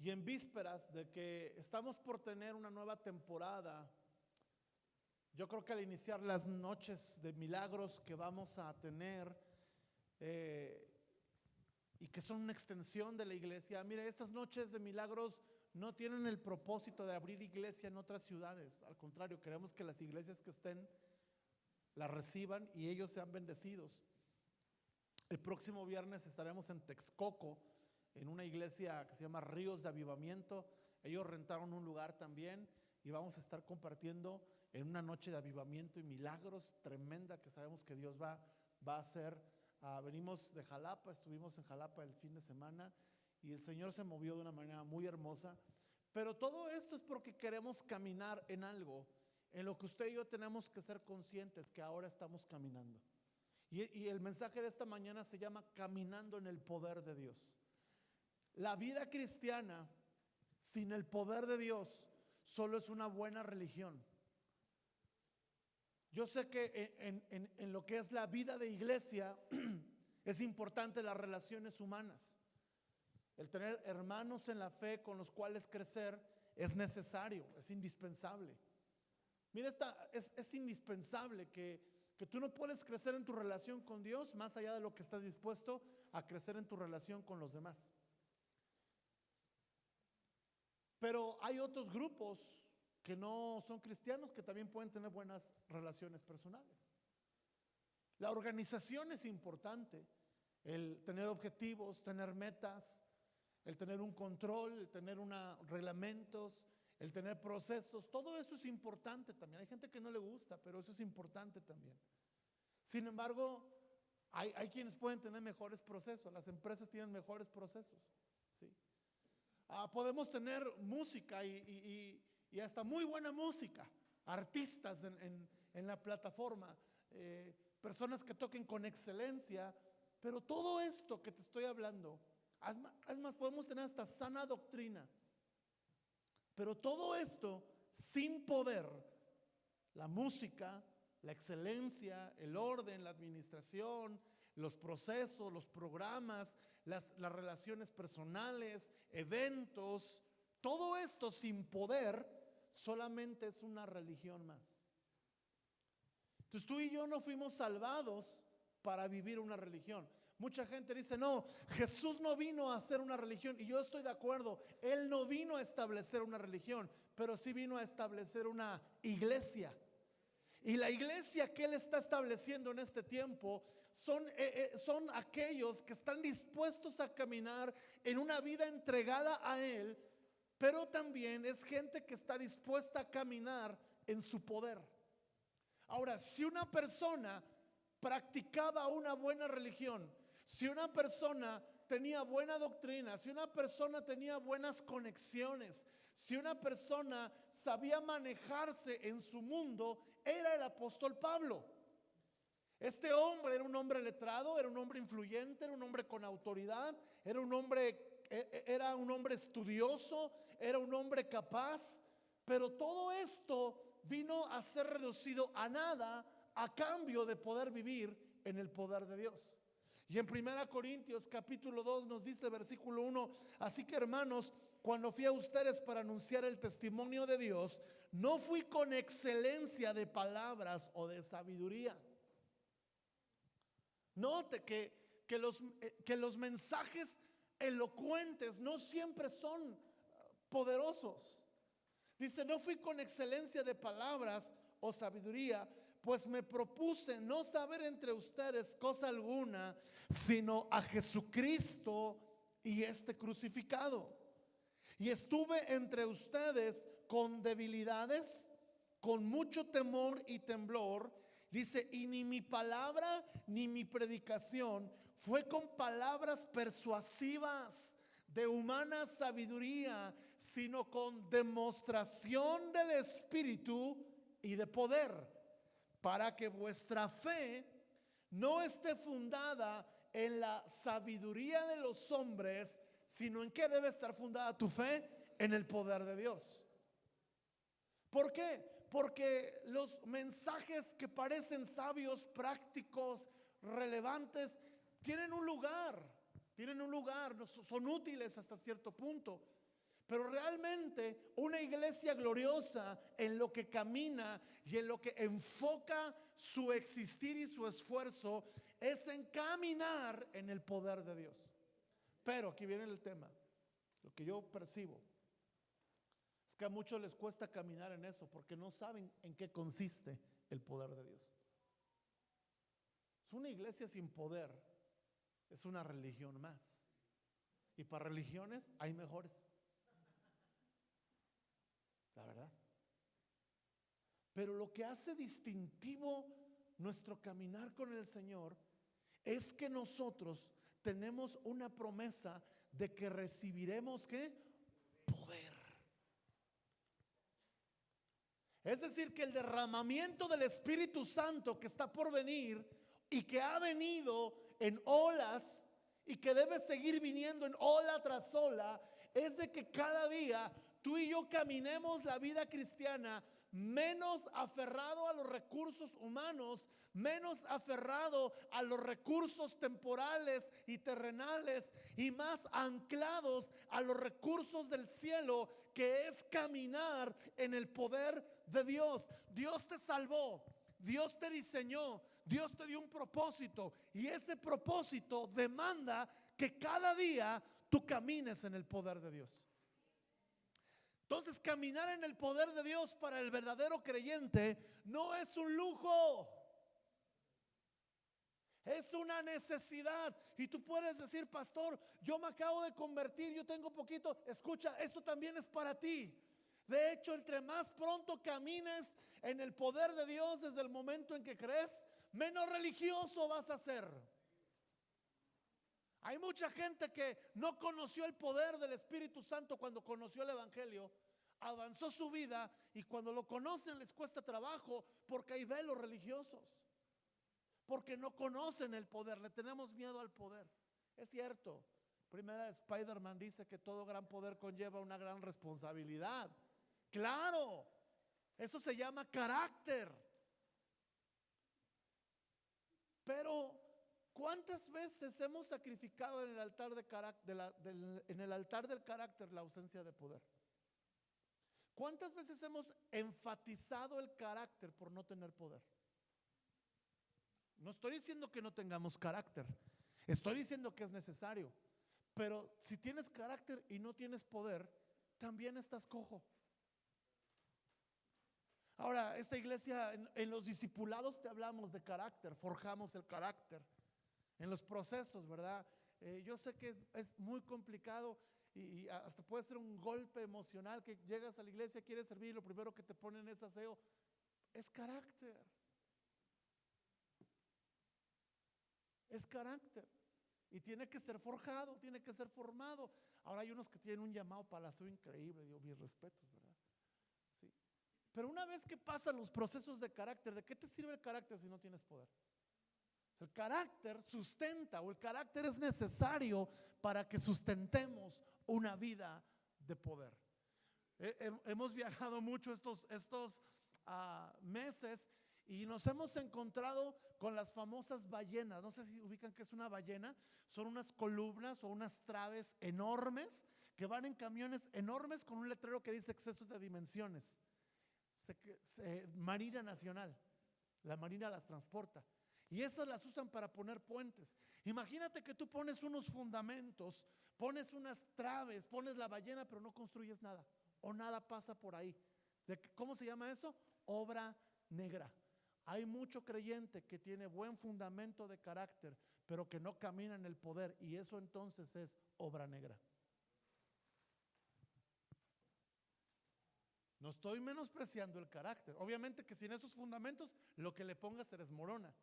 Y en vísperas de que estamos por tener una nueva temporada, yo creo que al iniciar las noches de milagros que vamos a tener, y que son una extensión de la iglesia, mire, estas noches de milagros no tienen el propósito de abrir iglesia en otras ciudades. Al contrario, queremos que las iglesias que estén la reciban y ellos sean bendecidos. El próximo viernes estaremos en Texcoco, en una iglesia que se llama Ríos de Avivamiento. Ellos rentaron un lugar también y vamos a estar compartiendo en una noche de avivamiento y milagros tremenda que sabemos que Dios va a hacer. Venimos de Jalapa, estuvimos en Jalapa el fin de semana y el Señor se movió de una manera muy hermosa. Pero todo esto es porque queremos caminar en algo en lo que usted y yo tenemos que ser conscientes que ahora estamos caminando. Y el mensaje de esta mañana se llama Caminando en el poder de Dios. La vida cristiana sin el poder de Dios solo es una buena religión. Yo sé que en lo que es la vida de iglesia es importante las relaciones humanas. El tener hermanos en la fe con los cuales crecer es necesario, es indispensable. Mira, es indispensable que tú no puedes crecer en tu relación con Dios más allá de lo que estás dispuesto a crecer en tu relación con los demás. Pero hay otros grupos que no son cristianos que también pueden tener buenas relaciones personales. La organización es importante, el tener objetivos, tener metas, el tener un control, el tener reglamentos, el tener procesos, todo eso es importante también. Hay gente que no le gusta, pero eso es importante también. Sin embargo, hay quienes pueden tener mejores procesos, las empresas tienen mejores procesos, ¿sí? Podemos tener música y hasta muy buena música, artistas en la plataforma, personas que toquen con excelencia, pero todo esto que te estoy hablando, es más, podemos tener hasta sana doctrina, pero todo esto sin poder, la música, la excelencia, el orden, la administración, los procesos, los programas, las relaciones personales, eventos, todo esto sin poder solamente es una religión más. Entonces tú y yo no fuimos salvados para vivir una religión. Mucha gente dice, no, Jesús no vino a hacer una religión, y yo estoy de acuerdo, Él no vino a establecer una religión, pero sí vino a establecer una iglesia. Y la iglesia que Él está estableciendo en este tiempo son aquellos que están dispuestos a caminar en una vida entregada a Él, pero también es gente que está dispuesta a caminar en su poder. Ahora, si una persona practicaba una buena religión, si una persona tenía buena doctrina, si una persona tenía buenas conexiones, si una persona sabía manejarse en su mundo, era el apóstol Pablo. Este hombre era un hombre letrado, era un hombre influyente, era un hombre con autoridad, era un hombre estudioso, era un hombre capaz, pero todo esto vino a ser reducido a nada a cambio de poder vivir en el poder de Dios. Y en 1 Corintios capítulo 2 nos dice versículo 1, así que hermanos, cuando fui a ustedes para anunciar el testimonio de Dios, no fui con excelencia de palabras o de sabiduría. Note que los mensajes elocuentes no siempre son poderosos. Dice, no fui con excelencia de palabras o sabiduría, pues me propuse no saber entre ustedes cosa alguna, sino a Jesucristo y este crucificado. Y estuve entre ustedes con debilidades, con mucho temor y temblor. Dice, y ni mi palabra ni mi predicación fue con palabras persuasivas de humana sabiduría, sino con demostración del Espíritu y de poder, para que vuestra fe no esté fundada en la sabiduría de los hombres, sino en qué debe estar fundada tu fe, en el poder de Dios. ¿Por qué? Porque los mensajes que parecen sabios, prácticos, relevantes, tienen un lugar, son útiles hasta cierto punto. Pero realmente una iglesia gloriosa en lo que camina y en lo que enfoca su existir y su esfuerzo es en caminar en el poder de Dios. Pero aquí viene el tema. Lo que yo percibo es que a muchos les cuesta caminar en eso porque no saben en qué consiste el poder de Dios. Es una iglesia sin poder, es una religión más. Y para religiones hay mejores. La verdad. Pero lo que hace distintivo nuestro caminar con el Señor es que nosotros tenemos una promesa de que recibiremos ¿qué? Poder. Es decir, que el derramamiento del Espíritu Santo que está por venir y que ha venido en olas y que debe seguir viniendo en ola tras ola, es de que cada día tú y yo caminemos la vida cristiana menos aferrado a los recursos humanos, menos aferrado a los recursos temporales y terrenales y más anclados a los recursos del cielo, que es caminar en el poder de Dios. Dios te salvó, Dios te diseñó, Dios te dio un propósito y ese propósito demanda que cada día tú camines en el poder de Dios. Entonces, caminar en el poder de Dios para el verdadero creyente no es un lujo, es una necesidad. Y tú puedes decir: pastor, yo me acabo de convertir, yo tengo poquito. Escucha, esto también es para ti. De hecho, entre más pronto camines en el poder de Dios desde el momento en que crees, menos religioso vas a ser. Hay mucha gente que no conoció el poder del Espíritu Santo cuando conoció el Evangelio, avanzó su vida y cuando lo conocen les cuesta trabajo porque hay velos religiosos, porque no conocen el poder, le tenemos miedo al poder. Es cierto, primera de Spider-Man dice que todo gran poder conlleva una gran responsabilidad. Claro, eso se llama carácter. Pero ¿cuántas veces hemos sacrificado en el altar de en el altar del carácter la ausencia de poder? ¿Cuántas veces hemos enfatizado el carácter por no tener poder? No estoy diciendo que no tengamos carácter, estoy diciendo que es necesario. Pero si tienes carácter y no tienes poder, también estás cojo. Ahora, esta iglesia, en los discipulados te hablamos de carácter, forjamos el carácter. En los procesos, ¿verdad? Yo sé que es muy complicado y hasta puede ser un golpe emocional que llegas a la iglesia, quieres servir y lo primero que te ponen es aseo. Es carácter. Es carácter. Y tiene que ser forjado, tiene que ser formado. Ahora hay unos que tienen un llamado para aseo increíble, yo mis respetos, ¿verdad? Sí. Pero una vez que pasan los procesos de carácter, ¿de qué te sirve el carácter si no tienes poder? El carácter sustenta, o el carácter es necesario para que sustentemos una vida de poder. Hemos viajado mucho estos meses y nos hemos encontrado con las famosas ballenas. No sé si ubican qué es una ballena. Son unas columnas o unas traves enormes que van en camiones enormes con un letrero que dice exceso de dimensiones. Marina Nacional, la Marina las transporta. Y esas las usan para poner puentes. Imagínate que tú pones unos fundamentos, pones unas traves, pones la ballena, pero no construyes nada, o nada pasa por ahí. ¿Cómo se llama eso? Obra negra. Hay mucho creyente que tiene buen fundamento de carácter, pero que no camina en el poder, y eso entonces es obra negra. No estoy menospreciando el carácter. Obviamente que sin esos fundamentos, lo que le pongas se desmorona.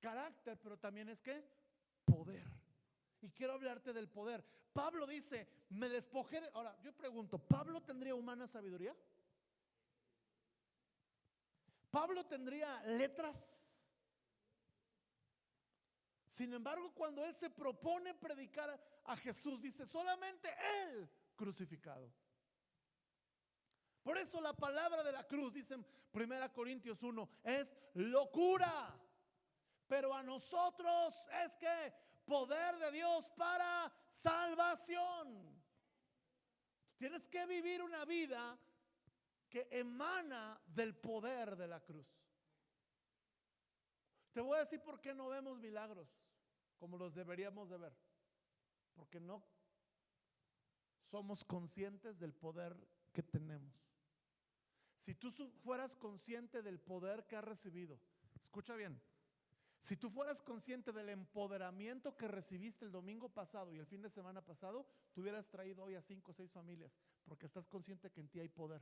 Carácter, pero también es ¿qué? Poder. Y quiero hablarte del poder. Pablo dice: me despojé de... Ahora, yo pregunto, ¿Pablo tendría humana sabiduría? ¿Pablo tendría letras? Sin embargo, cuando él se propone predicar a Jesús, dice: solamente él crucificado. Por eso la palabra de la cruz, dice en 1 Corintios 1, es locura. Pero a nosotros es que poder de Dios para salvación. Tienes que vivir una vida que emana del poder de la cruz. Te voy a decir por qué no vemos milagros como los deberíamos de ver. Porque no somos conscientes del poder que tenemos. Si tú fueras consciente del poder que has recibido, escucha bien, si tú fueras consciente del empoderamiento que recibiste el domingo pasado y el fin de semana pasado, tú hubieras traído hoy a 5 o 6 familias, porque estás consciente que en ti hay poder.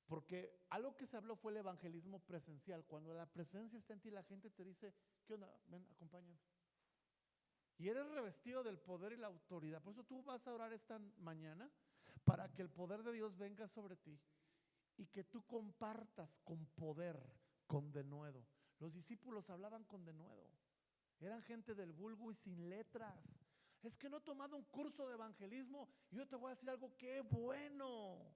Porque algo que se habló fue el evangelismo presencial. Cuando la presencia está en ti, la gente te dice: ¿qué onda? Ven, acompáñame. Y eres revestido del poder y la autoridad. Por eso tú vas a orar esta mañana para que el poder de Dios venga sobre ti y que tú compartas con poder, con denuedo. Los discípulos hablaban con denuedo. Eran gente del vulgo y sin letras. Es que no he tomado un curso de evangelismo y yo te voy a decir algo: qué bueno.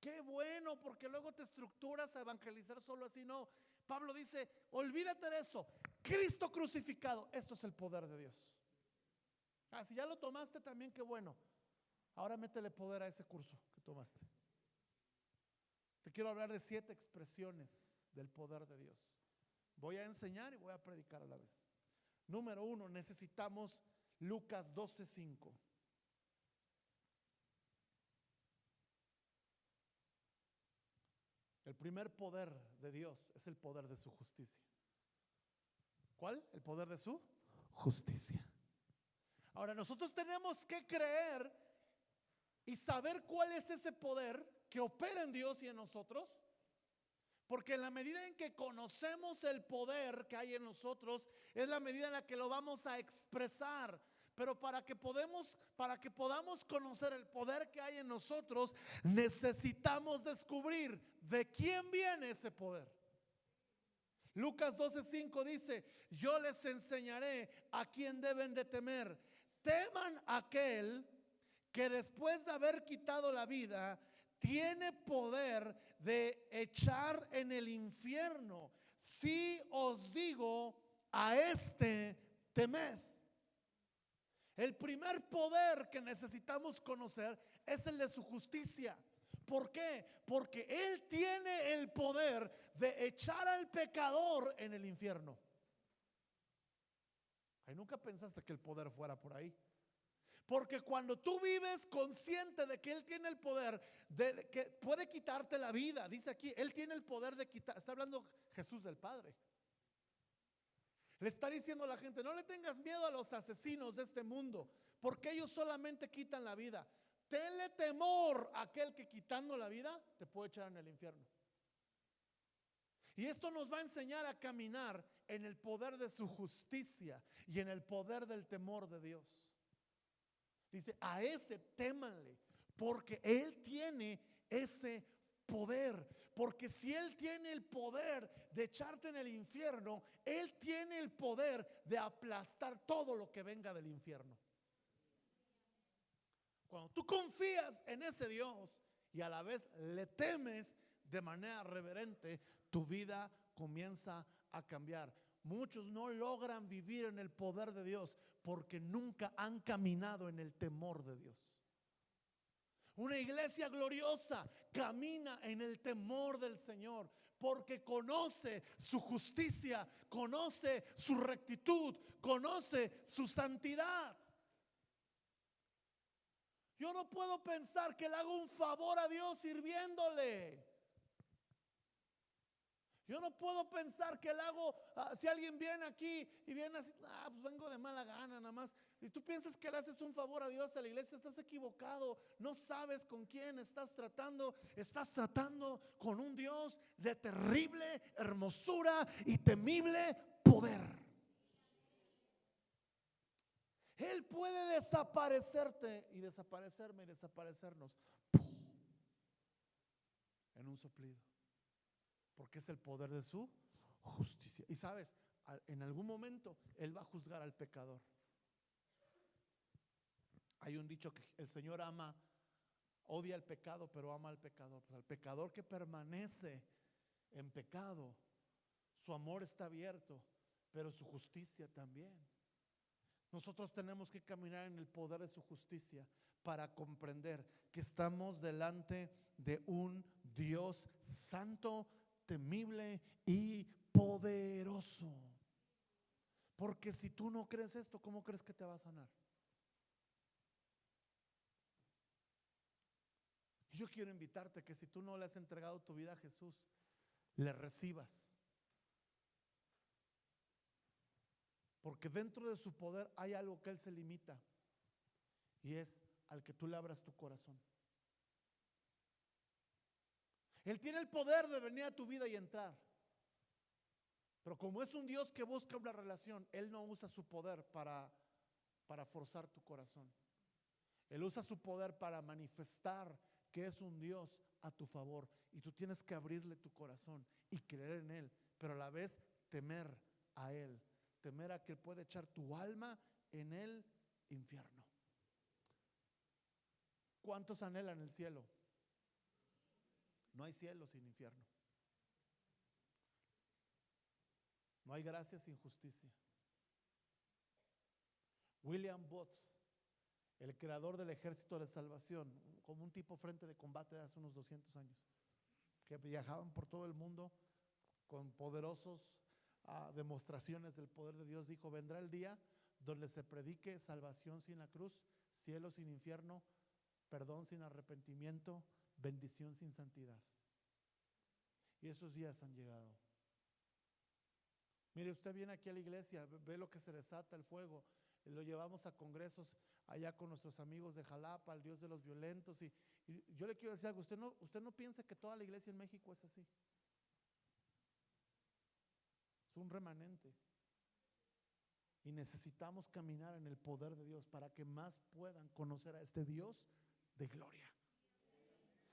Qué bueno, porque luego te estructuras a evangelizar solo así. No, Pablo dice: olvídate de eso. Cristo crucificado, esto es el poder de Dios. Si ya lo tomaste también, qué bueno. Ahora métele poder a ese curso que tomaste. Te quiero hablar de 7 expresiones del poder de Dios. Voy a enseñar y voy a predicar a la vez. Número 1, necesitamos Lucas 12:5. El primer poder de Dios es el poder de su justicia. ¿Cuál? El poder de su justicia. Ahora nosotros tenemos que creer y saber cuál es ese poder que opera en Dios y en nosotros, porque en la medida en que conocemos el poder que hay en nosotros, es la medida en la que lo vamos a expresar. Pero para que podamos conocer el poder que hay en nosotros, necesitamos descubrir de quién viene ese poder. Lucas 12:5 dice: yo les enseñaré a quién deben de temer. Teman a aquel que después de haber quitado la vida tiene poder de echar en el infierno. Si os digo, a este temed. El primer poder que necesitamos conocer es el de su justicia. ¿Por qué? Porque Él tiene el poder de echar al pecador en el infierno. Ay, nunca pensaste que el poder fuera por ahí. Porque cuando tú vives consciente de que Él tiene el poder de que puede quitarte la vida, dice aquí, Él tiene el poder de quitar. Está hablando Jesús del Padre. Le está diciendo a la gente: no le tengas miedo a los asesinos de este mundo, porque ellos solamente quitan la vida. Tenle temor a aquel que quitando la vida te puede echar en el infierno. Y esto nos va a enseñar a caminar en el poder de su justicia y en el poder del temor de Dios. Dice: a ese témanle, porque Él tiene ese poder. Porque si Él tiene el poder de echarte en el infierno, Él tiene el poder de aplastar todo lo que venga del infierno. Cuando tú confías en ese Dios y a la vez le temes de manera reverente, tu vida comienza a cambiar. Muchos no logran vivir en el poder de Dios porque nunca han caminado en el temor de Dios. Una iglesia gloriosa camina en el temor del Señor porque conoce su justicia, conoce su rectitud, conoce su santidad. Yo no puedo pensar que le hago un favor a Dios sirviéndole. Yo no puedo pensar que le hago, si alguien viene aquí y viene así, pues vengo de mala gana nada más. Y tú piensas que le haces un favor a Dios, a la iglesia, estás equivocado. No sabes con quién estás tratando. Estás tratando con un Dios de terrible hermosura y temible poder. Él puede desaparecerte y desaparecerme y desaparecernos en un soplido, porque es el poder de su justicia. Y sabes, en algún momento Él va a juzgar al pecador. Hay un dicho que el Señor odia el pecado, pero ama al pecador. Pues al pecador que permanece en pecado, Su amor está abierto, pero su justicia también. Nosotros tenemos que caminar en el poder de su justicia para comprender que estamos delante de un Dios santo, temible y poderoso. Porque si tú no crees esto, ¿cómo crees que te va a sanar? Yo quiero invitarte que si tú no le has entregado tu vida a Jesús, le recibas. Porque dentro de su poder hay algo que Él se limita, y es al que tú le abras tu corazón. Él tiene el poder de venir a tu vida y entrar. Pero como es un Dios que busca una relación, Él no usa su poder para forzar tu corazón. Él usa su poder para manifestar que es un Dios a tu favor. Y tú tienes que abrirle tu corazón y creer en Él, pero a la vez temer a Él. Temer a que Él puede echar tu alma en el infierno. ¿Cuántos anhelan el cielo? No hay cielo sin infierno. No hay gracia sin justicia. William Booth, el creador del Ejército de Salvación, como un tipo frente de combate de hace unos 200 años, que viajaban por todo el mundo con poderosos demostraciones del poder de Dios, dijo: vendrá el día donde se predique salvación sin la cruz, cielo sin infierno, perdón sin arrepentimiento, bendición sin santidad. Y esos días han llegado. Mire, usted viene aquí a la iglesia, ve lo que se desata el fuego, lo llevamos a congresos allá con nuestros amigos de Jalapa, el Dios de los violentos, y yo le quiero decir algo: usted no piensa que toda la iglesia en México es así. Es un remanente. Y necesitamos caminar en el poder de Dios para que más puedan conocer a este Dios de gloria.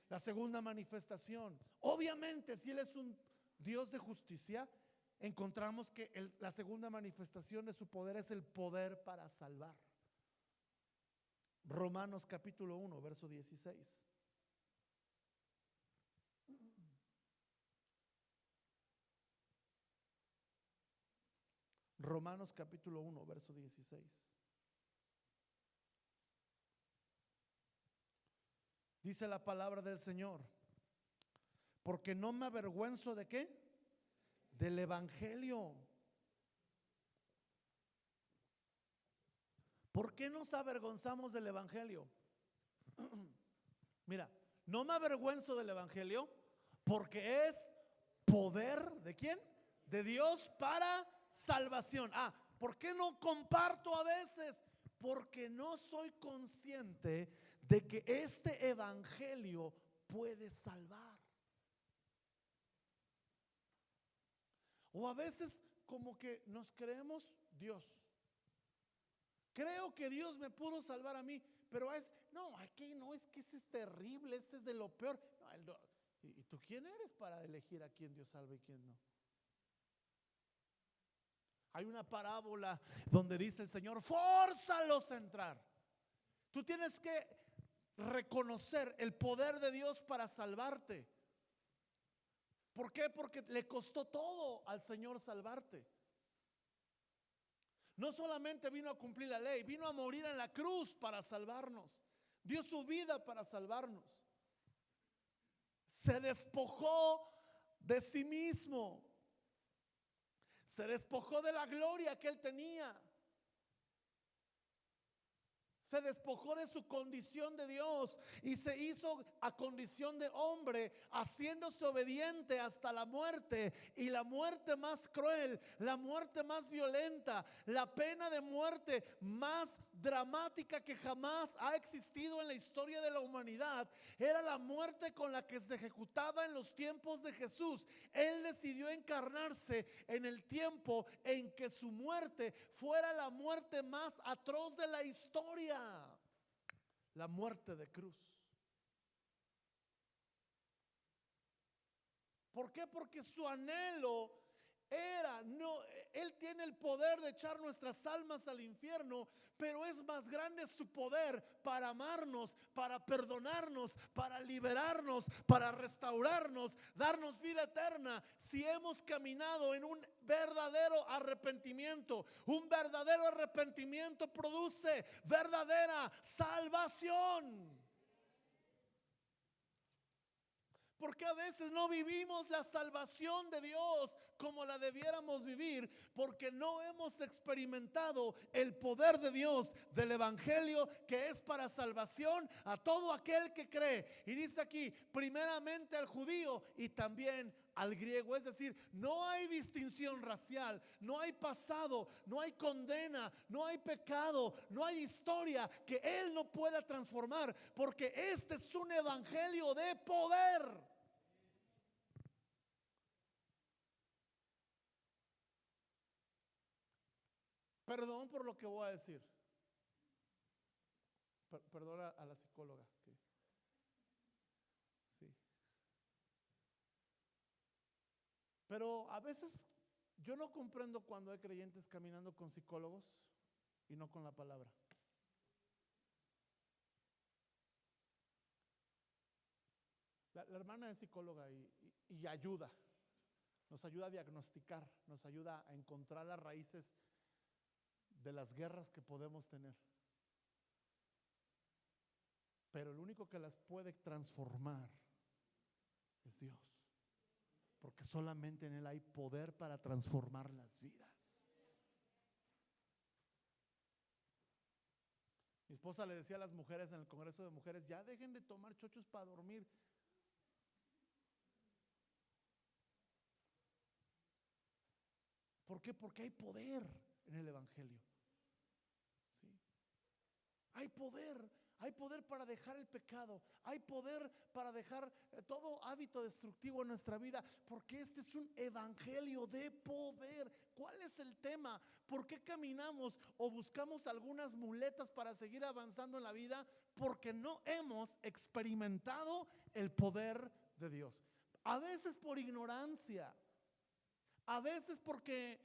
La segunda manifestación, obviamente, si Él es un Dios de justicia, encontramos que la segunda manifestación de su poder es el poder para salvar. Romanos capítulo 1, verso 16. Romanos capítulo 1, verso 16. Dice la palabra del Señor: porque no me avergüenzo de ¿qué? Del evangelio. ¿Por qué nos avergonzamos del evangelio? Mira, no me avergüenzo del evangelio porque es poder ¿de quién? De Dios para salvación. ¿Por qué no comparto a veces? Porque no soy consciente de que este evangelio puede salvar. O a veces como que nos creemos Dios. Creo que Dios me pudo salvar a mí, pero aquí no, es que ese es terrible, este es de lo peor. ¿Y tú quién eres para elegir a quién Dios salva y quién no? Hay una parábola donde dice el Señor: fórzalos a entrar. Tú tienes que reconocer el poder de Dios para salvarte. ¿Por qué? Porque le costó todo al Señor salvarte. No solamente vino a cumplir la ley, vino a morir en la cruz para salvarnos. Dio su vida para salvarnos. Se despojó de sí mismo. Se despojó de la gloria que Él tenía. Se despojó de su condición de Dios y se hizo a condición de hombre, haciéndose obediente hasta la muerte, y la muerte más cruel, la muerte más violenta, la pena de muerte más dramática que jamás ha existido en la historia de la humanidad, era la muerte con la que se ejecutaba en los tiempos de Jesús. Él decidió encarnarse en el tiempo en que su muerte fuera la muerte más atroz de la historia. La muerte de cruz. ¿Por qué? Porque su anhelo No, Él tiene el poder de echar nuestras almas al infierno, pero es más grande su poder para amarnos, para perdonarnos, para liberarnos, para restaurarnos, darnos vida eterna, si hemos caminado en un verdadero arrepentimiento. Un verdadero arrepentimiento produce verdadera salvación. Porque a veces no vivimos la salvación de Dios como la debiéramos vivir, porque no hemos experimentado el poder de Dios del evangelio, que es para salvación a todo aquel que cree. Y dice aquí, primeramente al judío y también al griego. Es decir, no hay distinción racial, no hay pasado, no hay condena, no hay pecado, no hay historia que Él no pueda transformar, porque este es un evangelio de poder. Perdón por lo que voy a decir. Perdona a la psicóloga sí. Pero a veces yo no comprendo cuando hay creyentes caminando con psicólogos y no con la palabra. La hermana es psicóloga y ayuda. Nos ayuda a diagnosticar, nos ayuda a encontrar las raíces de las guerras que podemos tener. Pero el único que las puede transformar es Dios, porque solamente en Él hay poder para transformar las vidas. Mi esposa le decía a las mujeres en el Congreso de Mujeres: ya dejen de tomar chochos para dormir. ¿Por qué? Porque hay poder en el evangelio. ¿Sí? Hay poder para dejar el pecado, hay poder para dejar todo hábito destructivo en nuestra vida, porque este es un evangelio de poder. ¿Cuál es el tema? ¿Por qué caminamos o buscamos algunas muletas para seguir avanzando en la vida? Porque no hemos experimentado el poder de Dios. A veces por ignorancia, a veces porque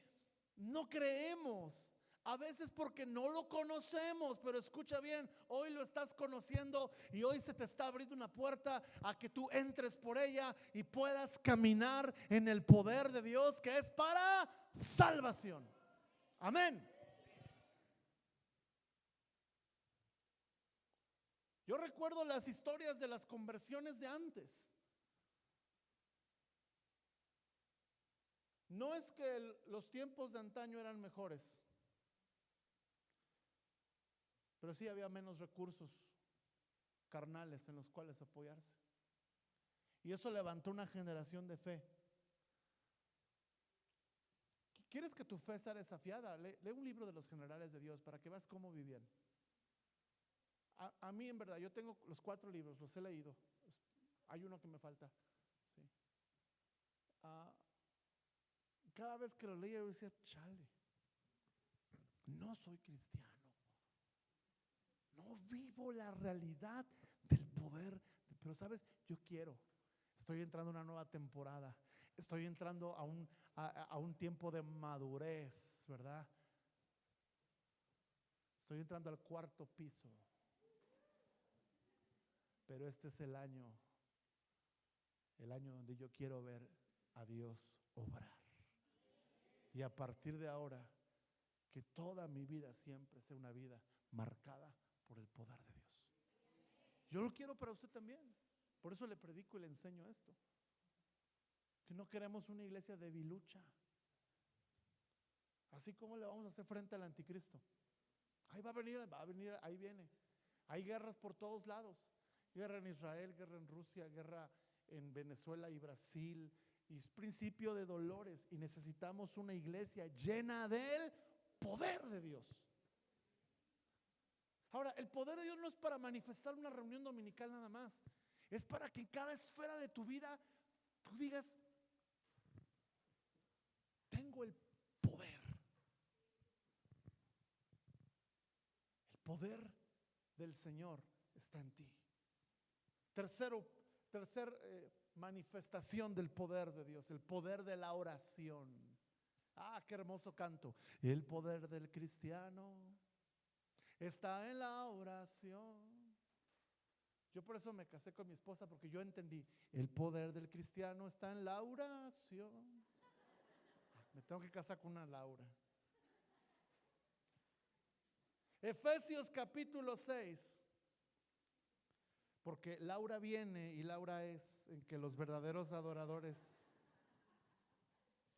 no creemos, a veces porque no lo conocemos. Pero escucha bien, hoy lo estás conociendo y hoy se te está abriendo una puerta a que tú entres por ella y puedas caminar en el poder de Dios, que es para salvación. Amén. Yo recuerdo las historias de las conversiones de antes. No es que los tiempos de antaño eran mejores, pero sí había menos recursos carnales en los cuales apoyarse. Y eso levantó una generación de fe. ¿Quieres que tu fe sea desafiada? Lee un libro de los generales de Dios para que veas cómo vivían. A mí, en verdad, yo tengo los 4 libros, los he leído. Hay uno que me falta. Sí. Cada vez que lo leía yo decía: chale, no soy cristiano, no vivo la realidad del poder. Pero sabes, yo quiero. Estoy entrando a una nueva temporada. Estoy entrando a un tiempo de madurez, ¿verdad? Estoy entrando al 4º piso. Pero este es el año donde yo quiero ver a Dios obrar. Y a partir de ahora, que toda mi vida siempre sea una vida marcada por el poder de Dios. Yo lo quiero para usted también. Por eso le predico y le enseño esto. Que no queremos una iglesia debilucha. Así como le vamos a hacer frente al anticristo. Ahí va a venir, ahí viene. Hay guerras por todos lados. Guerra en Israel, guerra en Rusia, guerra en Venezuela y Brasil. Y es principio de dolores. Y necesitamos una iglesia llena del poder de Dios. Ahora, el poder de Dios no es para manifestar una reunión dominical nada más. Es para que en cada esfera de tu vida tú digas: tengo el poder. El poder del Señor está en ti. Tercer manifestación del poder de Dios, el poder de la oración. Ah, qué hermoso canto. El poder del cristiano está en la oración. Yo por eso me casé con mi esposa, porque yo entendí, el poder del cristiano está en la oración. Me tengo que casar con una Laura. Efesios capítulo 6. Porque Laura viene y Laura es en que los verdaderos adoradores.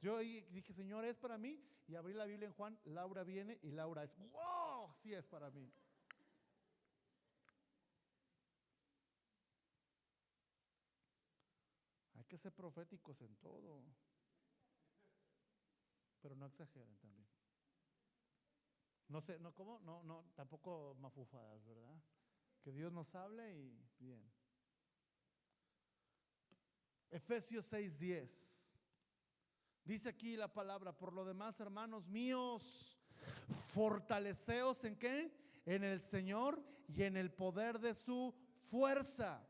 Yo dije, Señor, ¿es para mí? Y abrí la Biblia en Juan, Laura viene y Laura es, ¡wow! Sí es para mí. Hay que ser proféticos en todo, pero no exageren también. No sé, no, ¿cómo? No, no, tampoco mafufadas, ¿verdad? Que Dios nos hable y bien. Efesios 6:10. Dice aquí la palabra, por lo demás, hermanos míos, fortaleceos en qué? En el Señor y en el poder de su fuerza.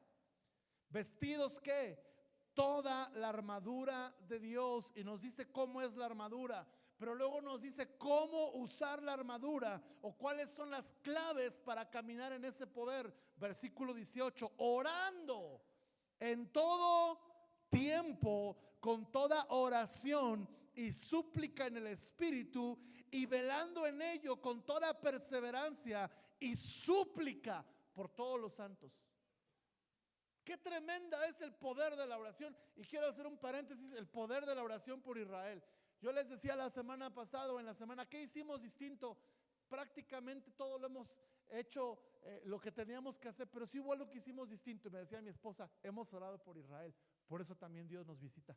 Vestidos qué? Toda la armadura de Dios. Y nos dice cómo es la armadura, pero luego nos dice cómo usar la armadura o cuáles son las claves para caminar en ese poder. Versículo 18, orando en todo tiempo, con toda oración y súplica en el Espíritu, y velando en ello con toda perseverancia y súplica por todos los santos. Qué tremenda es el poder de la oración. Y quiero hacer un paréntesis, el poder de la oración por Israel. Yo les decía la semana pasada o en la semana, ¿qué hicimos distinto? Prácticamente todo lo hemos hecho, lo que teníamos que hacer, pero sí hubo algo que hicimos distinto. Y me decía mi esposa, hemos orado por Israel, por eso también Dios nos visita.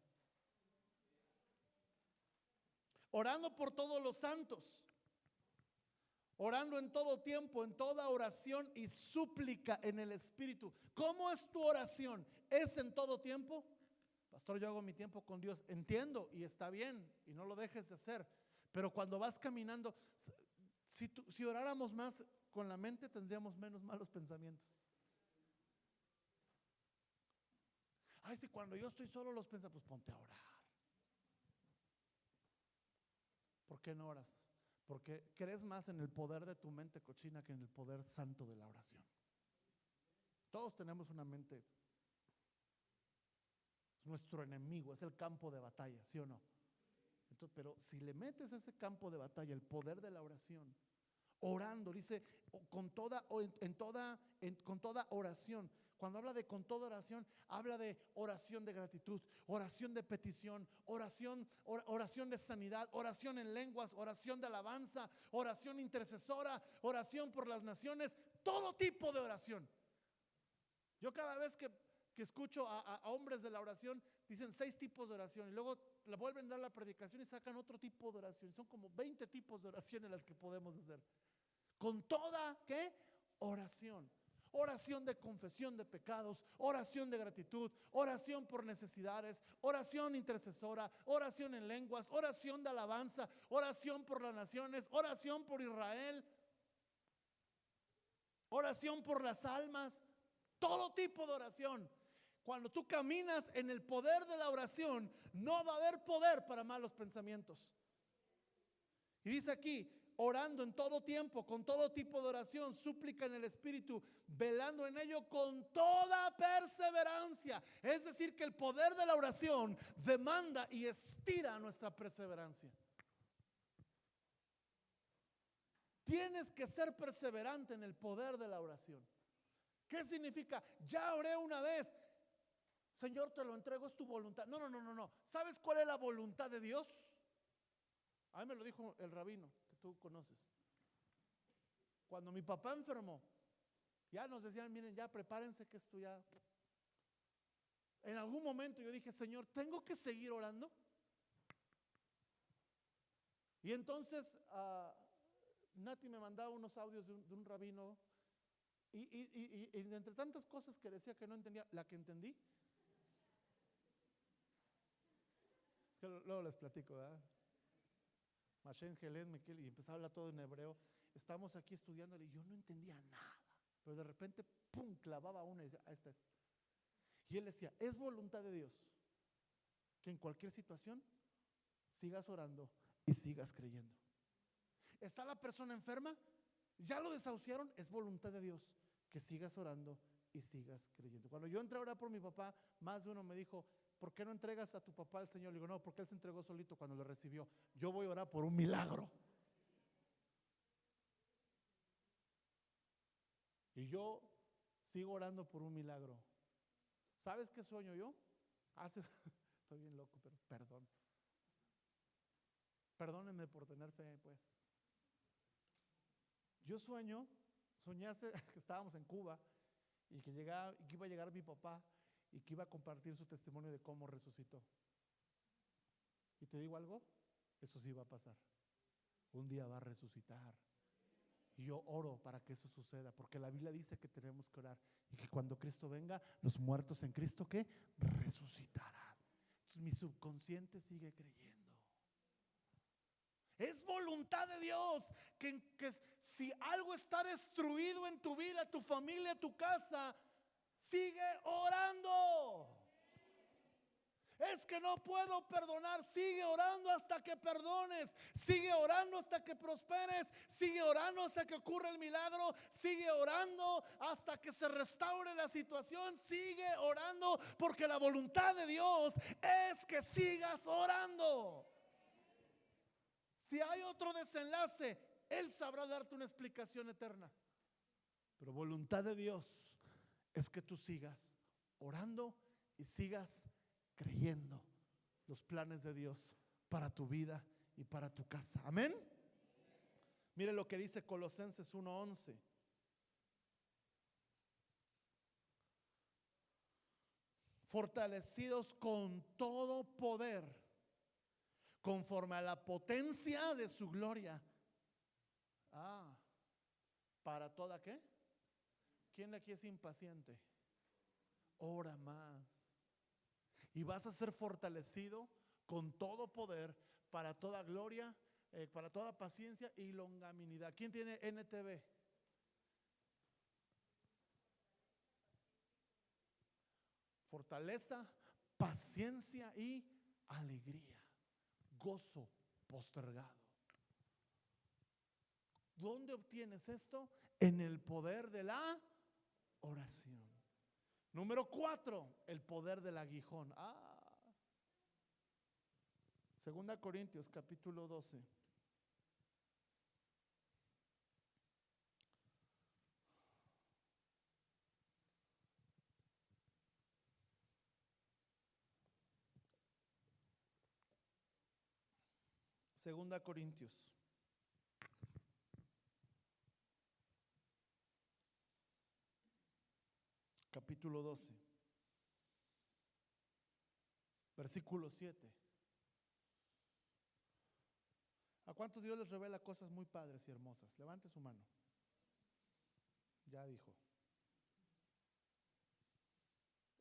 Orando por todos los santos, orando en todo tiempo, en toda oración y súplica en el Espíritu. ¿Cómo es tu oración? ¿Es en todo tiempo? Pastor, yo hago mi tiempo con Dios. Entiendo y está bien y no lo dejes de hacer. Pero cuando vas caminando, si oráramos más con la mente, tendríamos menos malos pensamientos. Ay, si cuando yo estoy solo los piensa, pues ponte a orar. ¿Por qué no oras? Porque crees más en el poder de tu mente cochina que en el poder santo de la oración. Todos tenemos una mente, es nuestro enemigo, es el campo de batalla, ¿sí o no? Entonces, pero si le metes a ese campo de batalla el poder de la oración, orando, dice con toda oración. Cuando habla de con toda oración, habla de oración de gratitud, oración de petición, oración de sanidad, oración en lenguas, oración de alabanza, oración intercesora, oración por las naciones, todo tipo de oración. Yo cada vez que escucho a hombres de la oración, dicen 6 tipos de oración y luego le vuelven a dar la predicación y sacan otro tipo de oración. Son como 20 tipos de oraciones las que podemos hacer. Con toda, ¿qué? Oración. Oración de confesión de pecados, oración de gratitud, oración por necesidades, oración intercesora, oración en lenguas, oración de alabanza, oración por las naciones, oración por Israel, oración por las almas, todo tipo de oración. Cuando tú caminas en el poder de la oración, no va a haber poder para malos pensamientos. Y dice aquí, orando en todo tiempo, con todo tipo de oración, súplica en el Espíritu, velando en ello con toda perseverancia. Es decir, que el poder de la oración demanda y estira nuestra perseverancia. Tienes que ser perseverante en el poder de la oración. ¿Qué significa? Ya oré una vez, Señor, te lo entrego, es tu voluntad. No. ¿Sabes cuál es la voluntad de Dios? A mí me lo dijo el rabino que tú conoces. Cuando mi papá enfermó, ya nos decían, miren, ya prepárense que esto ya. En algún momento yo dije, Señor, ¿tengo que seguir orando? Y entonces Nati me mandaba unos audios de un rabino y entre tantas cosas que decía que no entendía, la que entendí, es que luego les platico, ¿verdad? Mashen, Helen, Mekel, y empezaba a hablar todo en hebreo. Estábamos aquí estudiándole y yo no entendía nada, pero de repente, pum, clavaba una y decía, esta es. Y él decía, es voluntad de Dios que en cualquier situación sigas orando y sigas creyendo. ¿Está la persona enferma? ¿Ya lo desahuciaron? Es voluntad de Dios que sigas orando y sigas creyendo. Cuando yo entré a orar por mi papá, más de uno me dijo: ¿por qué no entregas a tu papá al Señor? Le digo: no, porque él se entregó solito cuando lo recibió. Yo voy a orar por un milagro. Y yo sigo orando por un milagro. ¿Sabes qué sueño yo? Estoy bien loco, pero perdón. Perdónenme por tener fe, pues. Yo soñé que estábamos en Cuba y que iba a llegar mi papá y que iba a compartir su testimonio de cómo resucitó. Y te digo algo, eso sí va a pasar. Un día va a resucitar. Y yo oro para que eso suceda, porque la Biblia dice que tenemos que orar y que cuando Cristo venga, los muertos en Cristo, ¿qué? Resucitarán. Entonces mi subconsciente sigue creyendo. Es voluntad de Dios que si algo está destruido en tu vida, tu familia, tu casa, sigue orando. Es que no puedo perdonar. Sigue orando hasta que perdones. Sigue orando hasta que prosperes. Sigue orando hasta que ocurra el milagro. Sigue orando hasta que se restaure la situación. Sigue orando, porque la voluntad de Dios es que sigas orando. Si hay otro desenlace, Él sabrá darte una explicación eterna. Pero voluntad de Dios es que tú sigas orando y sigas creyendo los planes de Dios para tu vida y para tu casa. Amén. Mire lo que dice Colosenses 1:11. Fortalecidos con todo poder, conforme a la potencia de su gloria. ¿Para toda qué? ¿Quién de aquí es impaciente? Ora más. Y vas a ser fortalecido con todo poder para toda gloria, para toda paciencia y longanimidad. ¿Quién tiene NTV? Fortaleza, paciencia y alegría. Gozo postergado. ¿Dónde obtienes esto? En el poder de la oración. Número 4, el poder del aguijón. 2 Corintios capítulo 12. Segunda Corintios capítulo 12, versículo 7. ¿A cuántos Dios les revela cosas muy padres y hermosas? Levante su mano. Ya dijo.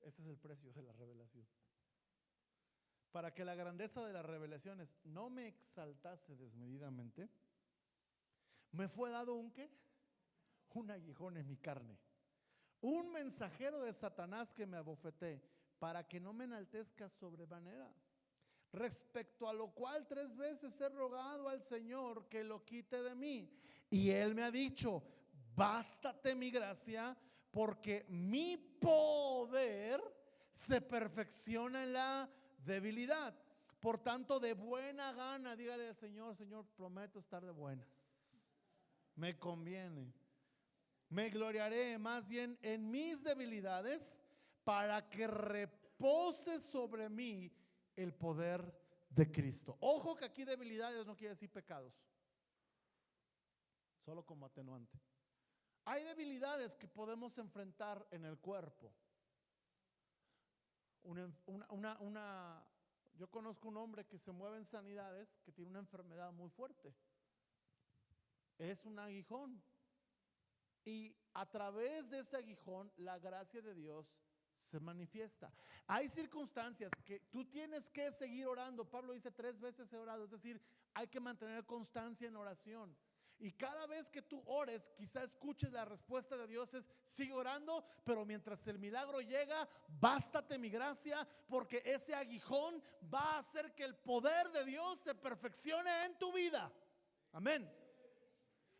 Ese es el precio de la revelación. Para que la grandeza de las revelaciones no me exaltase desmedidamente, me fue dado ¿un qué? Un aguijón en mi carne, un mensajero de Satanás que me abofeté, para que no me enaltezca sobremanera. Respecto a lo cual 3 veces he rogado al Señor que lo quite de mí. Y Él me ha dicho: bástate mi gracia, porque mi poder se perfecciona en la debilidad. Por tanto, de buena gana, dígale al Señor: Señor, prometo estar de buenas. Me conviene. Me gloriaré más bien en mis debilidades, para que repose sobre mí el poder de Cristo. Ojo que aquí debilidades no quiere decir pecados, solo como atenuante. Hay debilidades que podemos enfrentar en el cuerpo. Yo conozco un hombre que se mueve en sanidades, que tiene una enfermedad muy fuerte. Es un aguijón. Y a través de ese aguijón, la gracia de Dios se manifiesta. Hay circunstancias que tú tienes que seguir orando. Pablo dice: 3 veces he orado. Es decir, hay que mantener constancia en oración. Y cada vez que tú ores, quizá escuches la respuesta de Dios es: sigue orando, pero mientras el milagro llega, bástate mi gracia, porque ese aguijón va a hacer que el poder de Dios se perfeccione en tu vida. Amén.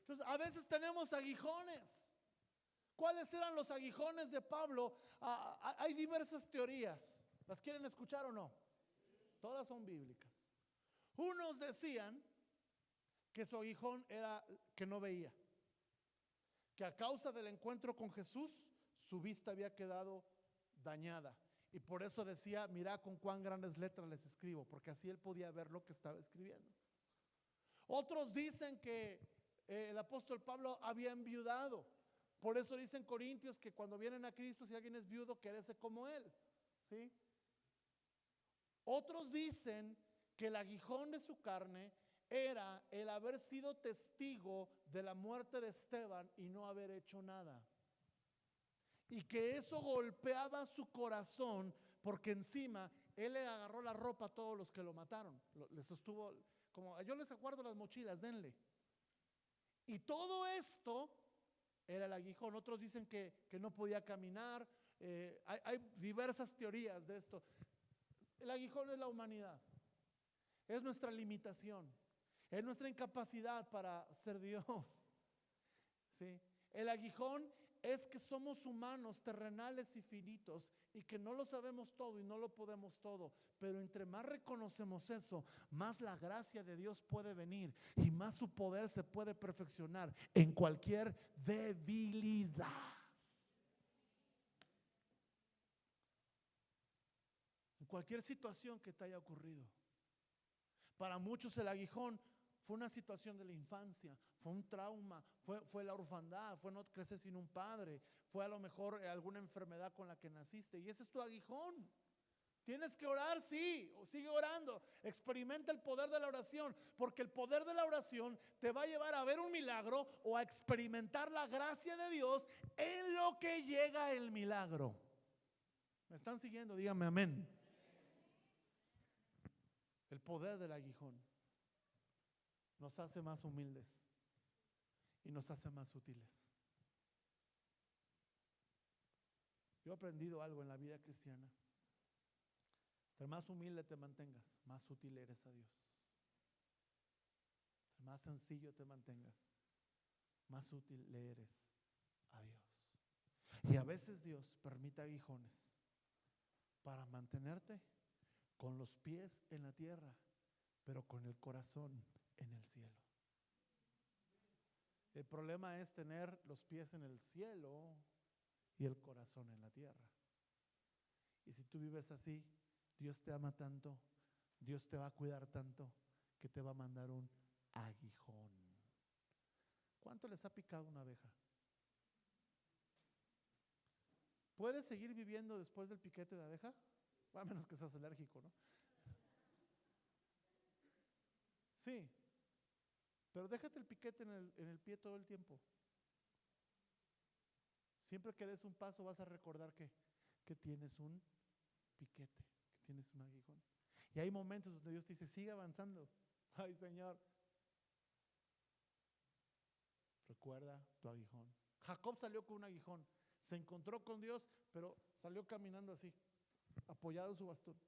Entonces, a veces tenemos aguijones. ¿Cuáles eran los aguijones de Pablo? Hay diversas teorías. ¿Las quieren escuchar o no? Todas son bíblicas. Unos decían que su aguijón era que no veía, que a causa del encuentro con Jesús su vista había quedado dañada, y por eso decía: mira con cuán grandes letras les escribo, porque así él podía ver lo que estaba escribiendo. Otros dicen que el apóstol Pablo había enviudado, por eso dicen Corintios que cuando vienen a Cristo, si alguien es viudo, quédese como él, ¿sí? Otros dicen que el aguijón de su carne era el haber sido testigo de la muerte de Esteban y no haber hecho nada, y que eso golpeaba su corazón, porque encima él le agarró la ropa a todos los que lo mataron, les sostuvo como: yo les aguardo las mochilas, denle. Y todo esto era el aguijón. Otros dicen que no podía caminar. Hay diversas teorías de esto. El aguijón es la humanidad, es nuestra limitación, es nuestra incapacidad para ser Dios, ¿sí? El aguijón es que somos humanos, terrenales y finitos, y que no lo sabemos todo y no lo podemos todo. Pero entre más reconocemos eso, más la gracia de Dios puede venir y más su poder se puede perfeccionar en cualquier debilidad. En cualquier situación que te haya ocurrido. Para muchos el aguijón fue una situación de la infancia, fue un trauma, fue la orfandad, fue no crecer sin un padre, fue a lo mejor alguna enfermedad con la que naciste, y ese es tu aguijón. Tienes que orar, sí, o sigue orando, experimenta el poder de la oración, porque el poder de la oración te va a llevar a ver un milagro o a experimentar la gracia de Dios en lo que llega el milagro. ¿Me están siguiendo? Díganme amén. El poder del aguijón nos hace más humildes y nos hace más útiles. Yo he aprendido algo en la vida cristiana. Entre más humilde te mantengas, más útil eres a Dios. Entre más sencillo te mantengas, más útil le eres a Dios. Y a veces Dios permite aguijones para mantenerte con los pies en la tierra, pero con el corazón en el cielo. El problema es tener los pies en el cielo y el corazón en la tierra. Y si tú vives así, Dios te ama tanto, Dios te va a cuidar tanto, que te va a mandar un aguijón. ¿Cuánto les ha picado una abeja? ¿Puedes seguir viviendo después del piquete de abeja? A menos que seas alérgico, ¿no? Sí, pero déjate el piquete en el pie todo el tiempo. Siempre que des un paso vas a recordar que tienes un piquete, que tienes un aguijón. Y hay momentos donde Dios te dice: sigue avanzando. Ay, Señor, recuerda tu aguijón. Jacob salió con un aguijón, se encontró con Dios, pero salió caminando así, apoyado en su bastón.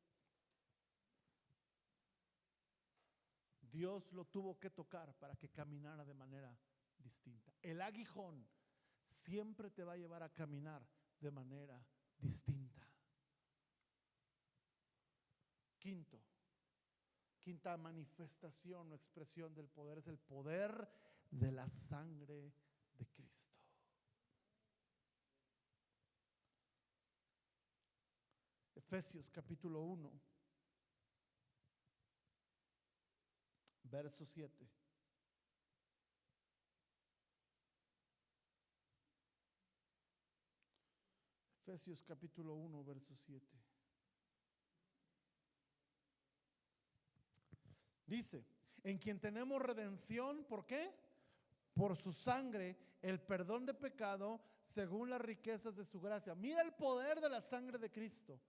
Dios lo tuvo que tocar para que caminara de manera distinta. El aguijón siempre te va a llevar a caminar de manera distinta. Quinta manifestación o expresión del poder es el poder de la sangre de Cristo. Efesios capítulo 1, verso 7. Efesios capítulo 1, verso 7. Dice: en quien tenemos redención, ¿por qué? Por su sangre, el perdón de pecado según las riquezas de su gracia. Mira el poder de la sangre de Cristo.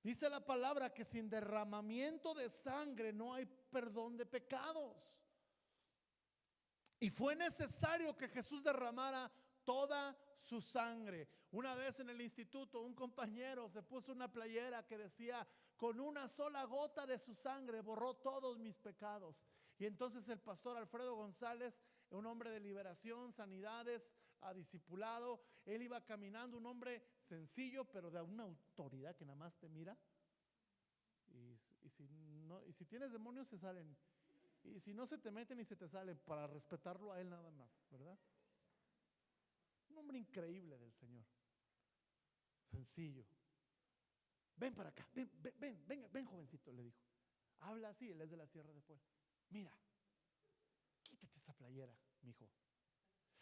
Dice la palabra que sin derramamiento de sangre no hay perdón de pecados. Y fue necesario que Jesús derramara toda su sangre. Una vez en el instituto, un compañero se puso una playera que decía: con una sola gota de su sangre borró todos mis pecados. Y entonces el pastor Alfredo González, un hombre de liberación, sanidades, discipulado, él iba caminando, un hombre sencillo, pero de una autoridad que nada más te mira. Y si tienes demonios, se salen. Y si no, se te meten y se te salen, para respetarlo a él nada más, ¿verdad? Un hombre increíble del Señor, sencillo. Ven para acá, ven, jovencito, le dijo. Habla así, él es de la Sierra de Puebla. Mira, quítate esa playera, mijo,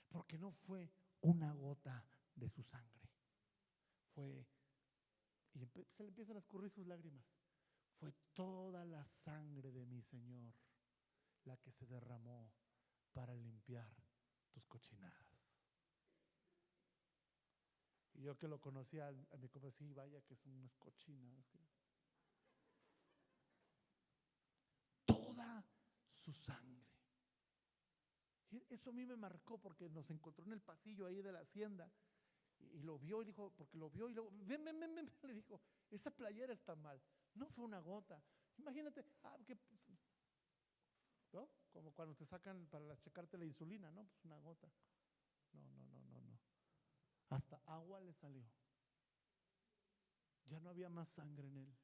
porque no fue una gota de su sangre. Se le empiezan a escurrir sus lágrimas. Fue toda la sangre de mi Señor la que se derramó para limpiar tus cochinadas. Y yo que lo conocía, a mi compa, sí, vaya que son unas cochinadas. Toda su sangre. Y eso a mí me marcó, porque nos encontró en el pasillo ahí de la hacienda y lo vio y dijo, porque lo vio y luego, ven, le dijo, esa playera está mal. No fue una gota. Imagínate, ¿no? Como cuando te sacan para checarte la insulina, ¿no? Pues una gota. No. Hasta agua le salió. Ya no había más sangre en él.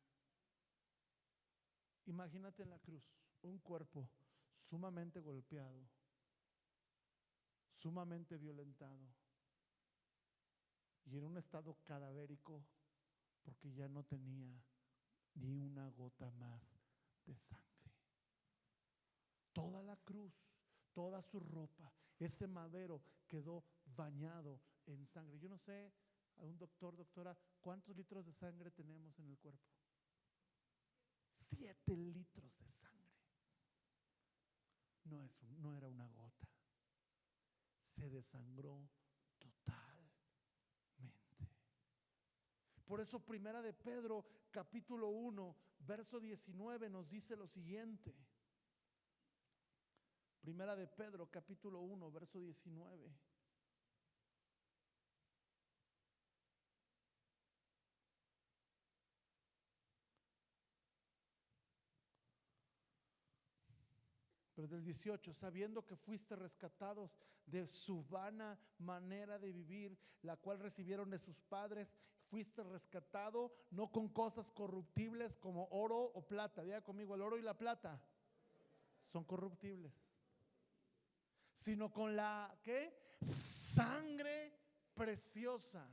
Imagínate en la cruz, un cuerpo sumamente golpeado, sumamente violentado y en un estado cadavérico, porque ya no tenía ni una gota más de sangre. Toda la cruz, toda su ropa, ese madero quedó bañado en sangre. Yo no sé, a un doctor, doctora, ¿cuántos litros de sangre tenemos en el cuerpo? 7 litros de sangre. No era una gota. Se desangró totalmente. Por eso Primera de Pedro, capítulo 1, verso 19 nos dice lo siguiente. Primera de Pedro, capítulo 1, verso 19. Pero desde el 18, sabiendo que fuiste rescatados de su vana manera de vivir, la cual recibieron de sus padres, fuiste rescatado no con cosas corruptibles como oro o plata. Diga conmigo, el oro y la plata son corruptibles, sino con la ¿qué? Sangre preciosa.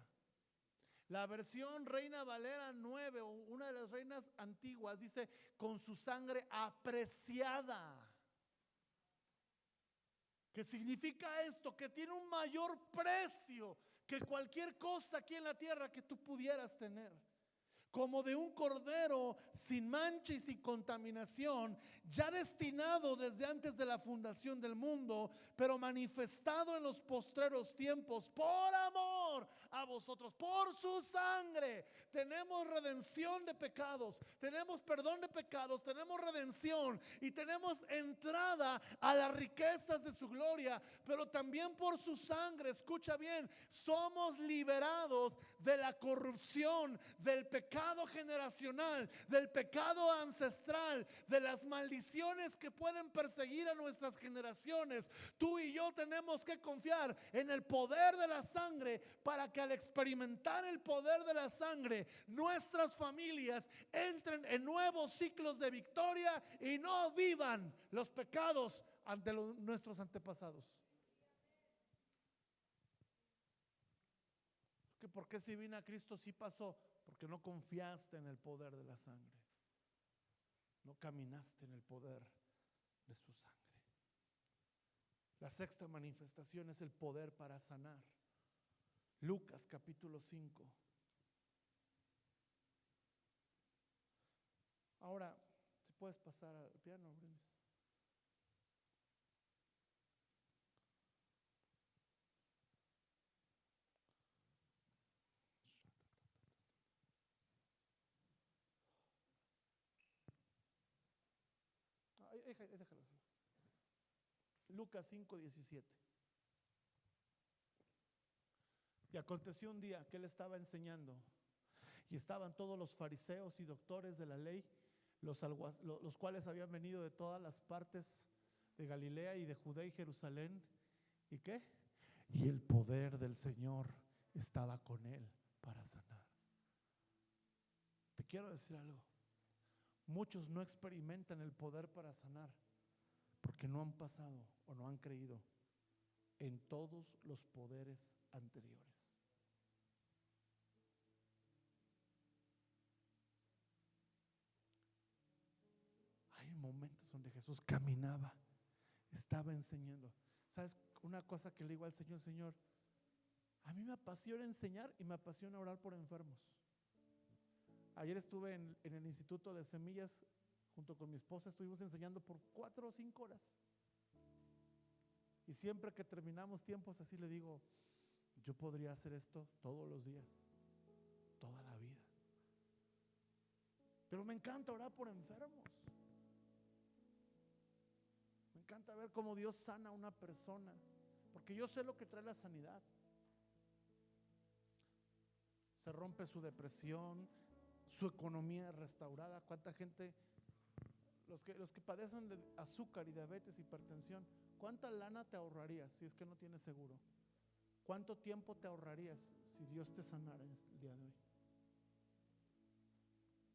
La versión Reina Valera 9, o una de las reinas antiguas, dice con su sangre apreciada. ¿Qué significa esto? Que tiene un mayor precio que cualquier cosa aquí en la tierra que tú pudieras tener. Como de un cordero sin mancha y sin contaminación, ya destinado desde antes de la fundación del mundo, pero manifestado en los postreros tiempos por amor a vosotros. Por su sangre tenemos redención de pecados, tenemos perdón de pecados, tenemos redención y tenemos entrada a las riquezas de su gloria. Pero también por su sangre, escucha bien, somos liberados de la corrupción, del pecado generacional, del pecado ancestral, de las maldiciones que pueden perseguir a nuestras generaciones. Tú y yo tenemos que confiar en el poder de la sangre, para que al experimentar el poder de la sangre, nuestras familias entren en nuevos ciclos de victoria y no vivan los pecados ante nuestros antepasados. ¿Por qué si vino a Cristo sí pasó? Porque no confiaste en el poder de la sangre. No caminaste en el poder de su sangre. La sexta manifestación es el poder para sanar. Lucas capítulo 5. Ahora, si puedes pasar al piano, Brindis. Déjalo. Lucas 5:17. Y aconteció un día que él estaba enseñando y estaban todos los fariseos y doctores de la ley, los cuales habían venido de todas las partes de Galilea y de Judea y Jerusalén. ¿Y qué? Y el poder del Señor estaba con él para sanar. Te quiero decir algo. Muchos no experimentan el poder para sanar porque no han pasado o no han creído en todos los poderes anteriores. Hay momentos donde Jesús caminaba, estaba enseñando. ¿Sabes? Una cosa que le digo al Señor: Señor, a mí me apasiona enseñar y me apasiona orar por enfermos. Ayer estuve en el Instituto de Semillas junto con mi esposa, estuvimos enseñando por 4 o 5 horas. Y siempre que terminamos tiempos así le digo: yo podría hacer esto todos los días, toda la vida. Pero me encanta orar por enfermos. Me encanta ver cómo Dios sana a una persona, porque yo sé lo que trae la sanidad. Se rompe su depresión, su economía restaurada. ¿Cuánta gente, los que padecen de azúcar y diabetes, hipertensión, cuánta lana te ahorrarías si es que no tienes seguro? ¿Cuánto tiempo te ahorrarías si Dios te sanara el día de hoy?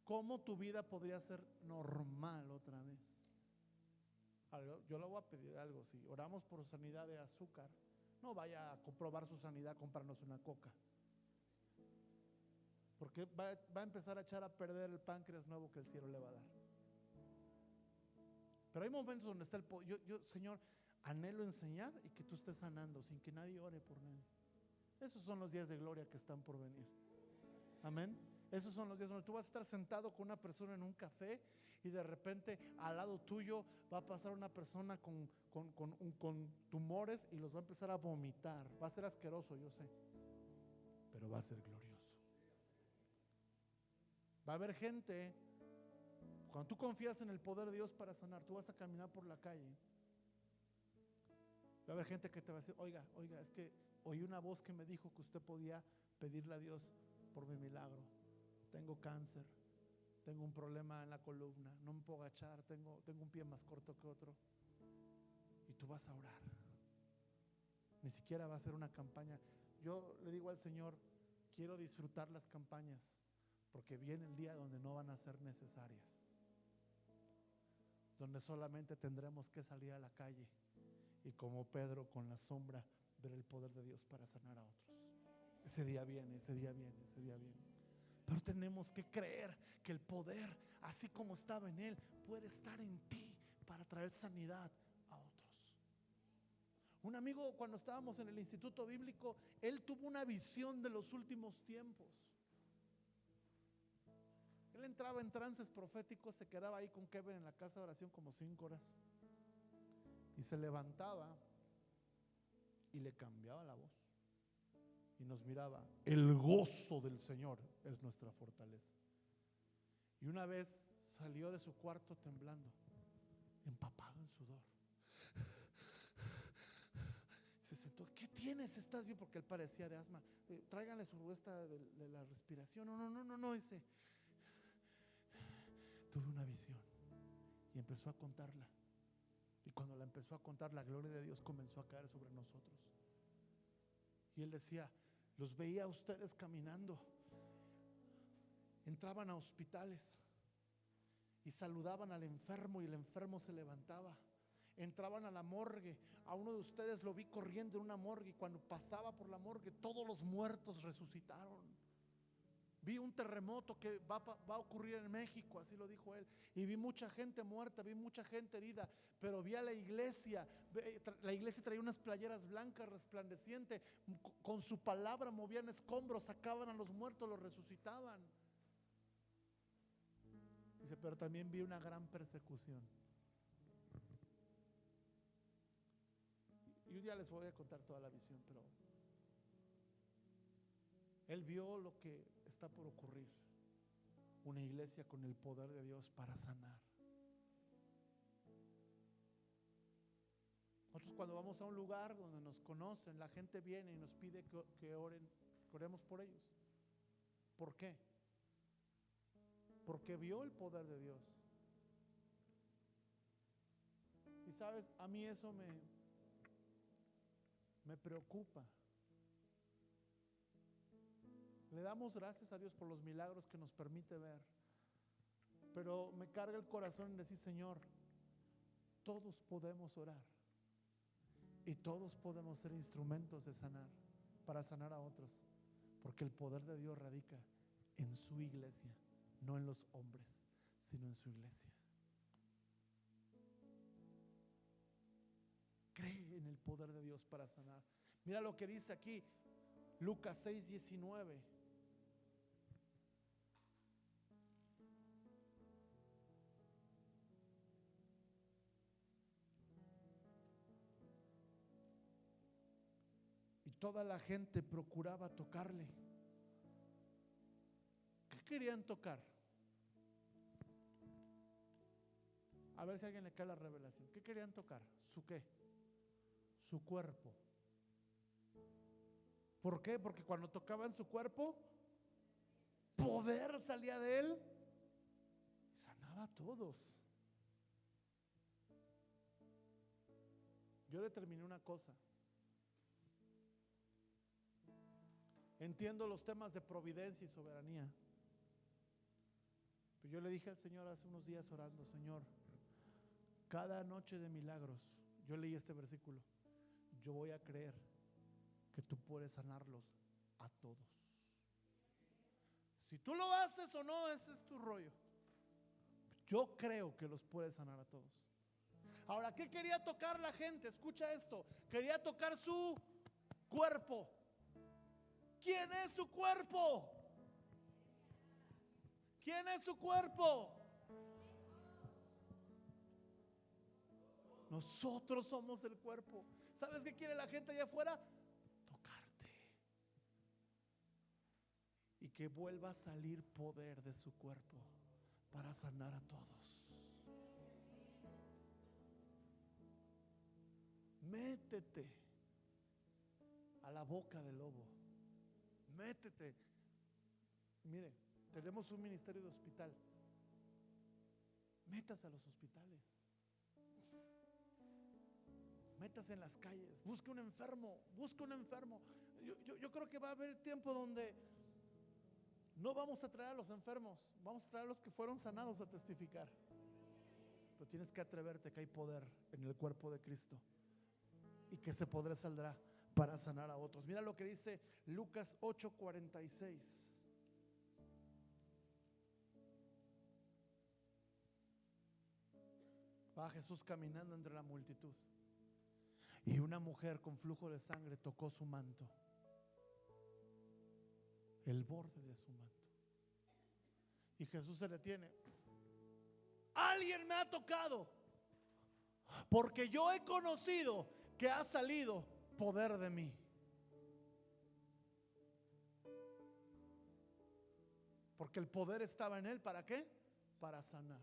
¿Cómo tu vida podría ser normal otra vez? Yo le voy a pedir algo: si oramos por sanidad de azúcar, no vaya a comprobar su sanidad comprarnos una coca, porque va a empezar a echar a perder el páncreas nuevo que el cielo le va a dar. Pero hay momentos donde está el poder. Yo, Señor, anhelo enseñar y que tú estés sanando sin que nadie ore por nadie. Esos son los días de gloria que están por venir. Amén. Esos son los días donde tú vas a estar sentado con una persona en un café y de repente al lado tuyo va a pasar una persona con tumores y los va a empezar a vomitar. Va a ser asqueroso, yo sé, pero va a ser glorioso. Va a haber gente, cuando tú confías en el poder de Dios para sanar, tú vas a caminar por la calle. Va a haber gente que te va a decir: oiga, es que oí una voz que me dijo que usted podía pedirle a Dios por mi milagro. Tengo cáncer, tengo un problema en la columna, no me puedo agachar, tengo un pie más corto que otro. Y tú vas a orar. Ni siquiera va a ser una campaña. Yo le digo al Señor: quiero disfrutar las campañas, porque viene el día donde no van a ser necesarias, donde solamente tendremos que salir a la calle y, como Pedro, con la sombra, ver el poder de Dios para sanar a otros. Ese día viene, ese día viene, ese día viene. Pero tenemos que creer que el poder, así como estaba en él, puede estar en ti para traer sanidad a otros. Un amigo, cuando estábamos en el instituto bíblico, él tuvo una visión de los últimos tiempos. Él entraba en trances proféticos, se quedaba ahí con Kevin en la casa de oración como 5 horas y se levantaba y le cambiaba la voz y nos miraba: el gozo del Señor es nuestra fortaleza. Y una vez salió de su cuarto temblando, empapado en sudor. Se sentó: ¿qué tienes? ¿Estás bien? Porque él parecía de asma. Tráiganle su rueda de la respiración. No, dice: tuve una visión. Y empezó a contarla. Y cuando la empezó a contar, la gloria de Dios comenzó a caer sobre nosotros. Y él decía: los veía a ustedes caminando, entraban a hospitales y saludaban al enfermo y el enfermo se levantaba. Entraban a la morgue, a uno de ustedes lo vi corriendo en una morgue y cuando pasaba por la morgue todos los muertos resucitaron. Vi un terremoto que va a ocurrir en México, así lo dijo él, y vi mucha gente muerta, vi mucha gente herida, pero vi a la iglesia traía unas playeras blancas resplandecientes, con su palabra movían escombros, sacaban a los muertos, los resucitaban. Dice: pero también vi una gran persecución. Y un día les voy a contar toda la visión, pero él vio lo que está por ocurrir: una iglesia con el poder de Dios para sanar. Nosotros cuando vamos a un lugar donde nos conocen, la gente viene y nos pide que oremos por ellos. ¿Por qué? Porque vio el poder de Dios. Y sabes, a mí eso me preocupa. Le damos gracias a Dios por los milagros que nos permite ver. Pero me carga el corazón en decir, Señor, todos podemos orar. Y todos podemos ser instrumentos de sanar, para sanar a otros. Porque el poder de Dios radica en su iglesia, no en los hombres, sino en su iglesia. Cree en el poder de Dios para sanar. Mira lo que dice aquí Lucas 6:19. Y toda la gente procuraba tocarle. ¿Qué querían tocar? A ver si a alguien le cae la revelación. ¿Qué querían tocar? ¿Su qué? Su cuerpo. ¿Por qué? Porque cuando tocaban su cuerpo, poder salía de él y sanaba a todos. Yo determiné una cosa. Entiendo los temas de providencia y soberanía. Pero yo le dije al Señor hace unos días orando, Señor, cada noche de milagros, yo leí este versículo, yo voy a creer que tú puedes sanarlos a todos. Si tú lo haces o no, ese es tu rollo. Yo creo que los puedes sanar a todos. Ahora, ¿qué quería tocar la gente? Escucha esto. Quería tocar su cuerpo. ¿Quién es su cuerpo? ¿Quién es su cuerpo? Nosotros somos el cuerpo. ¿Sabes qué quiere la gente allá afuera? Tocarte. Y que vuelva a salir poder de su cuerpo para sanar a todos. Métete a la boca del lobo. Métete. Mire, tenemos un ministerio de hospital. Métase a los hospitales. Métase en las calles. Busque un enfermo. Busque un enfermo. Yo creo que va a haber tiempo donde no vamos a traer a los enfermos. Vamos a traer a los que fueron sanados a testificar. Pero tienes que atreverte, que hay poder en el cuerpo de Cristo. Y que ese poder saldrá para sanar a otros. Mira lo que dice Lucas 8:46. Va Jesús caminando entre la multitud. Y una mujer con flujo de sangre tocó su manto, el borde de su manto. Y Jesús se detiene. Alguien me ha tocado, porque yo he conocido que ha salido poder de mí. Porque el poder estaba en él. ¿Para qué? Para sanar.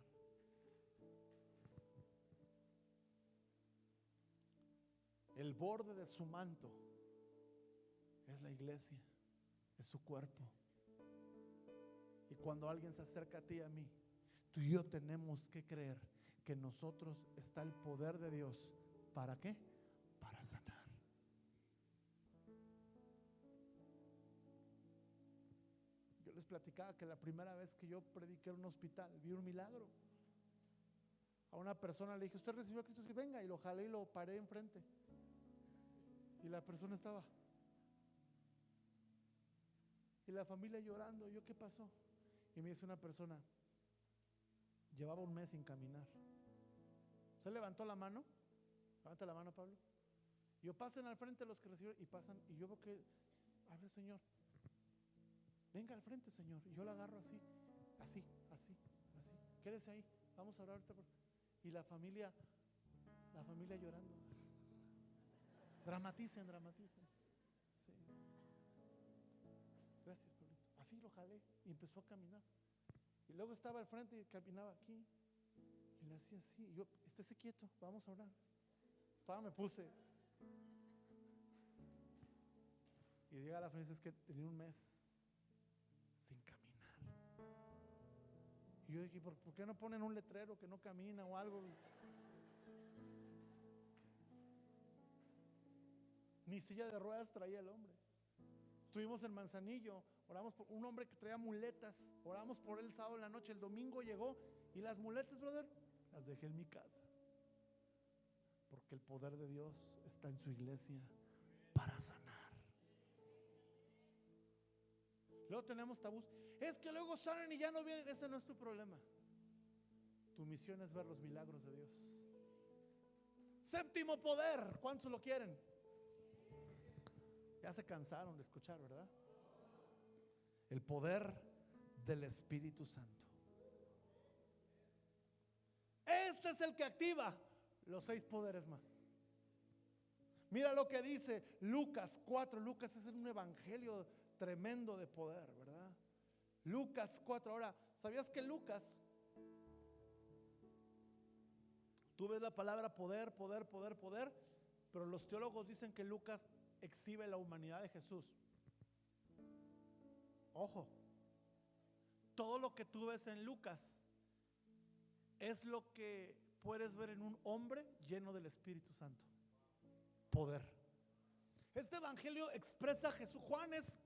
El borde de su manto es la iglesia, es su cuerpo. Y cuando alguien se acerca a ti y a mí, tú y yo tenemos que creer que en nosotros está el poder de Dios. ¿Para qué? Para sanar. Yo les platicaba que la primera vez que yo prediqué en un hospital, vi un milagro. A una persona le dije, ¿usted recibió a Cristo? Sí, venga, y lo jalé y lo paré enfrente. Y la persona estaba. Y la familia llorando. ¿Yo qué pasó? Y me dice una persona, llevaba un mes sin caminar. Se levantó la mano. Levanta la mano, Pablo. Y yo, pasen al frente los que recibieron. Y pasan, y yo veo que, a ver, Señor, venga al frente, Señor. Y yo la agarro así, así. Quédese ahí, vamos a orar ahorita. Y la familia llorando. Dramaticen. Sí. Gracias, Pablito. Así lo jalé y empezó a caminar. Y luego estaba al frente y caminaba aquí. Y le hacía así. Y yo, estése quieto, vamos a orar. Todavía me puse. Y llega la frase, es que tenía un mes sin caminar. Y yo dije, ¿por qué no ponen un letrero que no camina o algo? Ni silla de ruedas traía el hombre. Estuvimos en Manzanillo, oramos por un hombre que traía muletas, oramos por él sábado en la noche, el domingo llegó y las muletas, brother, las dejé en mi casa. Porque el poder de Dios está en su iglesia para sanar. Luego tenemos tabús. Es que luego sanan y ya no vienen. Ese no es tu problema. Tu misión es ver los milagros de Dios. Séptimo poder. ¿Cuántos lo quieren? Ya se cansaron de escuchar, ¿verdad? El poder del Espíritu Santo. Este es el que activa los 6 poderes más. Mira lo que dice Lucas 4. Lucas es un evangelio tremendo de poder, ¿verdad? Lucas 4. Ahora, ¿sabías que Lucas? Tú ves la palabra poder, poder, poder, poder, pero los teólogos dicen que Lucas exhibe la humanidad de Jesús. Ojo, todo lo que tú ves en Lucas es lo que puedes ver en un hombre lleno del Espíritu Santo. Poder. Este evangelio expresa a Jesús. Juan es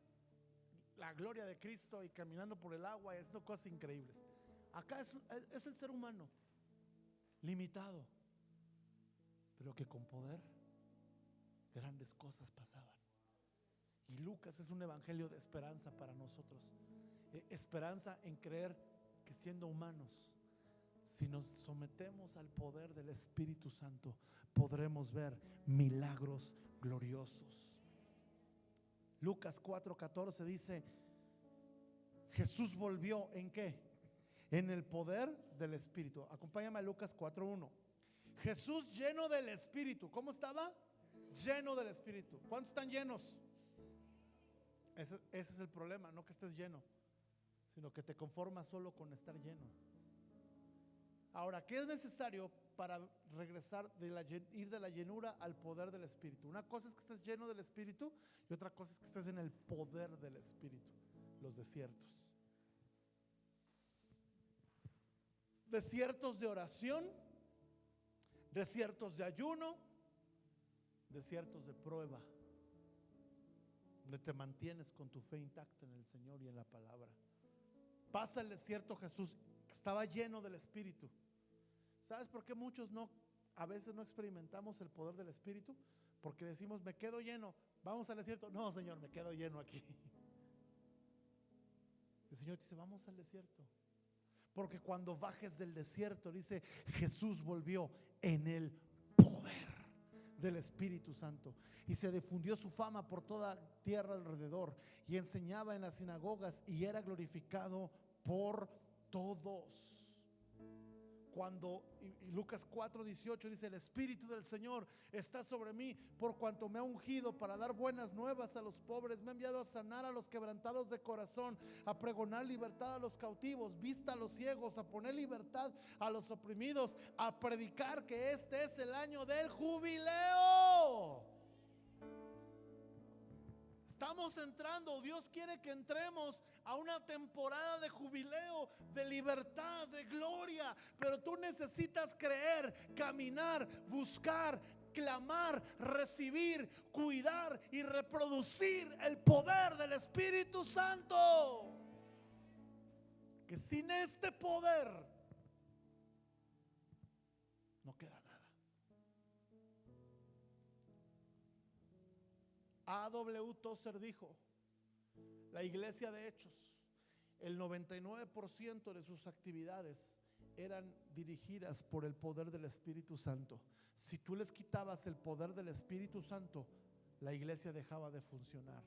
la gloria de Cristo y caminando por el agua, haciendo cosas increíbles. Acá es el ser humano limitado, pero que con poder grandes cosas pasaban. Y Lucas es un evangelio de esperanza para nosotros. Esperanza en creer que siendo humanos, si nos sometemos al poder del Espíritu Santo, podremos ver milagros gloriosos. Lucas 4:14 dice: Jesús volvió ¿en qué? En el poder del Espíritu. Acompáñame a Lucas 4:1. Jesús lleno del Espíritu. ¿Cómo estaba? Lleno del Espíritu. ¿Cuántos están llenos? Ese es el problema, no que estés lleno, sino que te conformas solo con estar lleno. Ahora, ¿qué es necesario para regresar ir de la llenura al poder del Espíritu? Una cosa es que estés lleno del Espíritu y otra cosa es que estés en el poder del Espíritu. Los desiertos. Desiertos de oración, desiertos de ayuno, desiertos de prueba, donde te mantienes con tu fe intacta en el Señor y en la palabra. Pasa el desierto Jesús, estaba lleno del Espíritu. ¿Sabes por qué muchos a veces no experimentamos el poder del Espíritu? Porque decimos, me quedo lleno, vamos al desierto. No, Señor, me quedo lleno aquí. El Señor dice, vamos al desierto. Porque cuando bajes del desierto, dice, Jesús volvió en el poder del Espíritu Santo y se difundió su fama por toda tierra alrededor y enseñaba en las sinagogas y era glorificado por todos. Cuando Lucas 4:18 dice, el Espíritu del Señor está sobre mí por cuanto me ha ungido para dar buenas nuevas a los pobres, me ha enviado a sanar a los quebrantados de corazón, a pregonar libertad a los cautivos, vista a los ciegos, a poner libertad a los oprimidos, a predicar que este es el año del jubileo. Estamos entrando, Dios quiere que entremos a una temporada de jubileo, de libertad, de gloria, pero tú necesitas creer, caminar, buscar, clamar, recibir, cuidar y reproducir el poder del Espíritu Santo. Que sin este poder no queda nada. A.W. Tozer dijo, la iglesia de Hechos, el 99% de sus actividades eran dirigidas por el poder del Espíritu Santo. Si tú les quitabas el poder del Espíritu Santo, la iglesia dejaba de funcionar.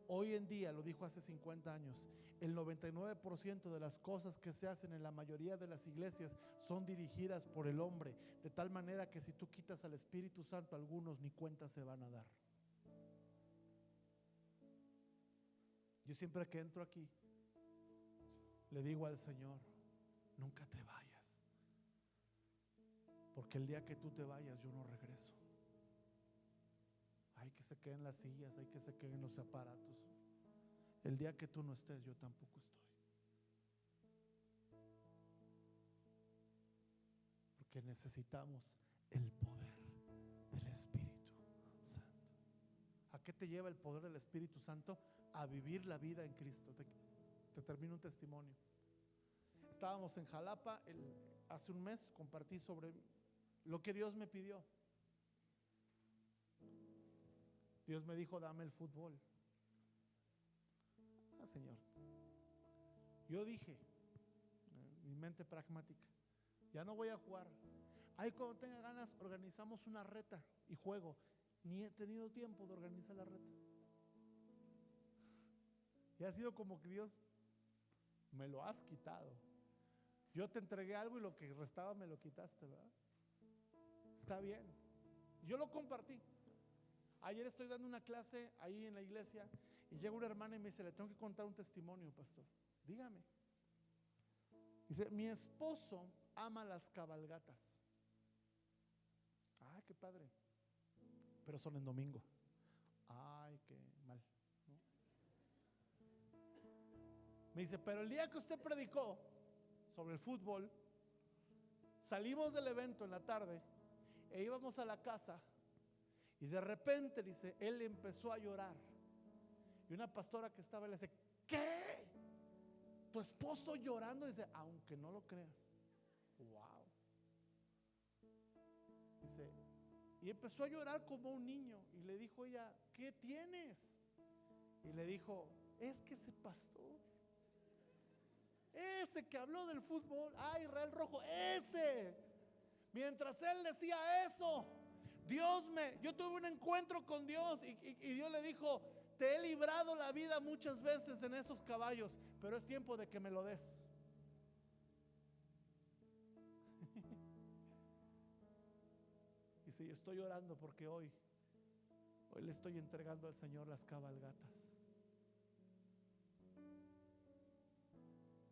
Hoy en día, lo dijo hace 50 años, el 99% de las cosas que se hacen en la mayoría de las iglesias son dirigidas por el hombre, de tal manera que si tú quitas al Espíritu Santo, algunos ni cuenta se van a dar. Yo siempre que entro aquí le digo al Señor, nunca te vayas, porque el día que tú te vayas yo no regreso. se queden las sillas, hay que se queden los aparatos. El día que tú no estés, yo tampoco estoy. Porque necesitamos el poder del Espíritu Santo. ¿A qué te lleva el poder del Espíritu Santo? A vivir la vida en Cristo. Te termino un testimonio. Estábamos en Jalapa hace un mes, compartí sobre lo que Dios me pidió. Dios me dijo: dame el fútbol. Señor, yo dije, mi mente pragmática, ya no voy a jugar. Ahí cuando tenga ganas organizamos una reta y juego. Ni he tenido tiempo de organizar la reta. Y ha sido como que Dios, me lo has quitado. Yo te entregué algo y lo que restaba me lo quitaste, ¿verdad? Está bien. Yo lo compartí. Ayer estoy dando una clase ahí en la iglesia y llega una hermana y me dice: le tengo que contar un testimonio, pastor. Dígame. Dice: mi esposo ama las cabalgatas. Ay, qué padre. Pero son en domingo. Ay, qué mal, ¿no? Me dice: pero el día que usted predicó sobre el fútbol, salimos del evento en la tarde e íbamos a la casa y de repente, dice, él empezó a llorar. Y una pastora que estaba le dice: ¿qué? ¿Tu esposo llorando? Dice: aunque no lo creas. Wow. Dice, y empezó a llorar como un niño. Y le dijo ella: ¿qué tienes? Y le dijo: es que ese pastor, ese que habló del fútbol, Israel Rojo, ese, mientras él decía eso, yo tuve un encuentro con Dios y Dios le dijo: te he librado la vida muchas veces en esos caballos, pero es tiempo de que me lo des. Y sí, estoy orando porque hoy le estoy entregando al Señor las cabalgatas.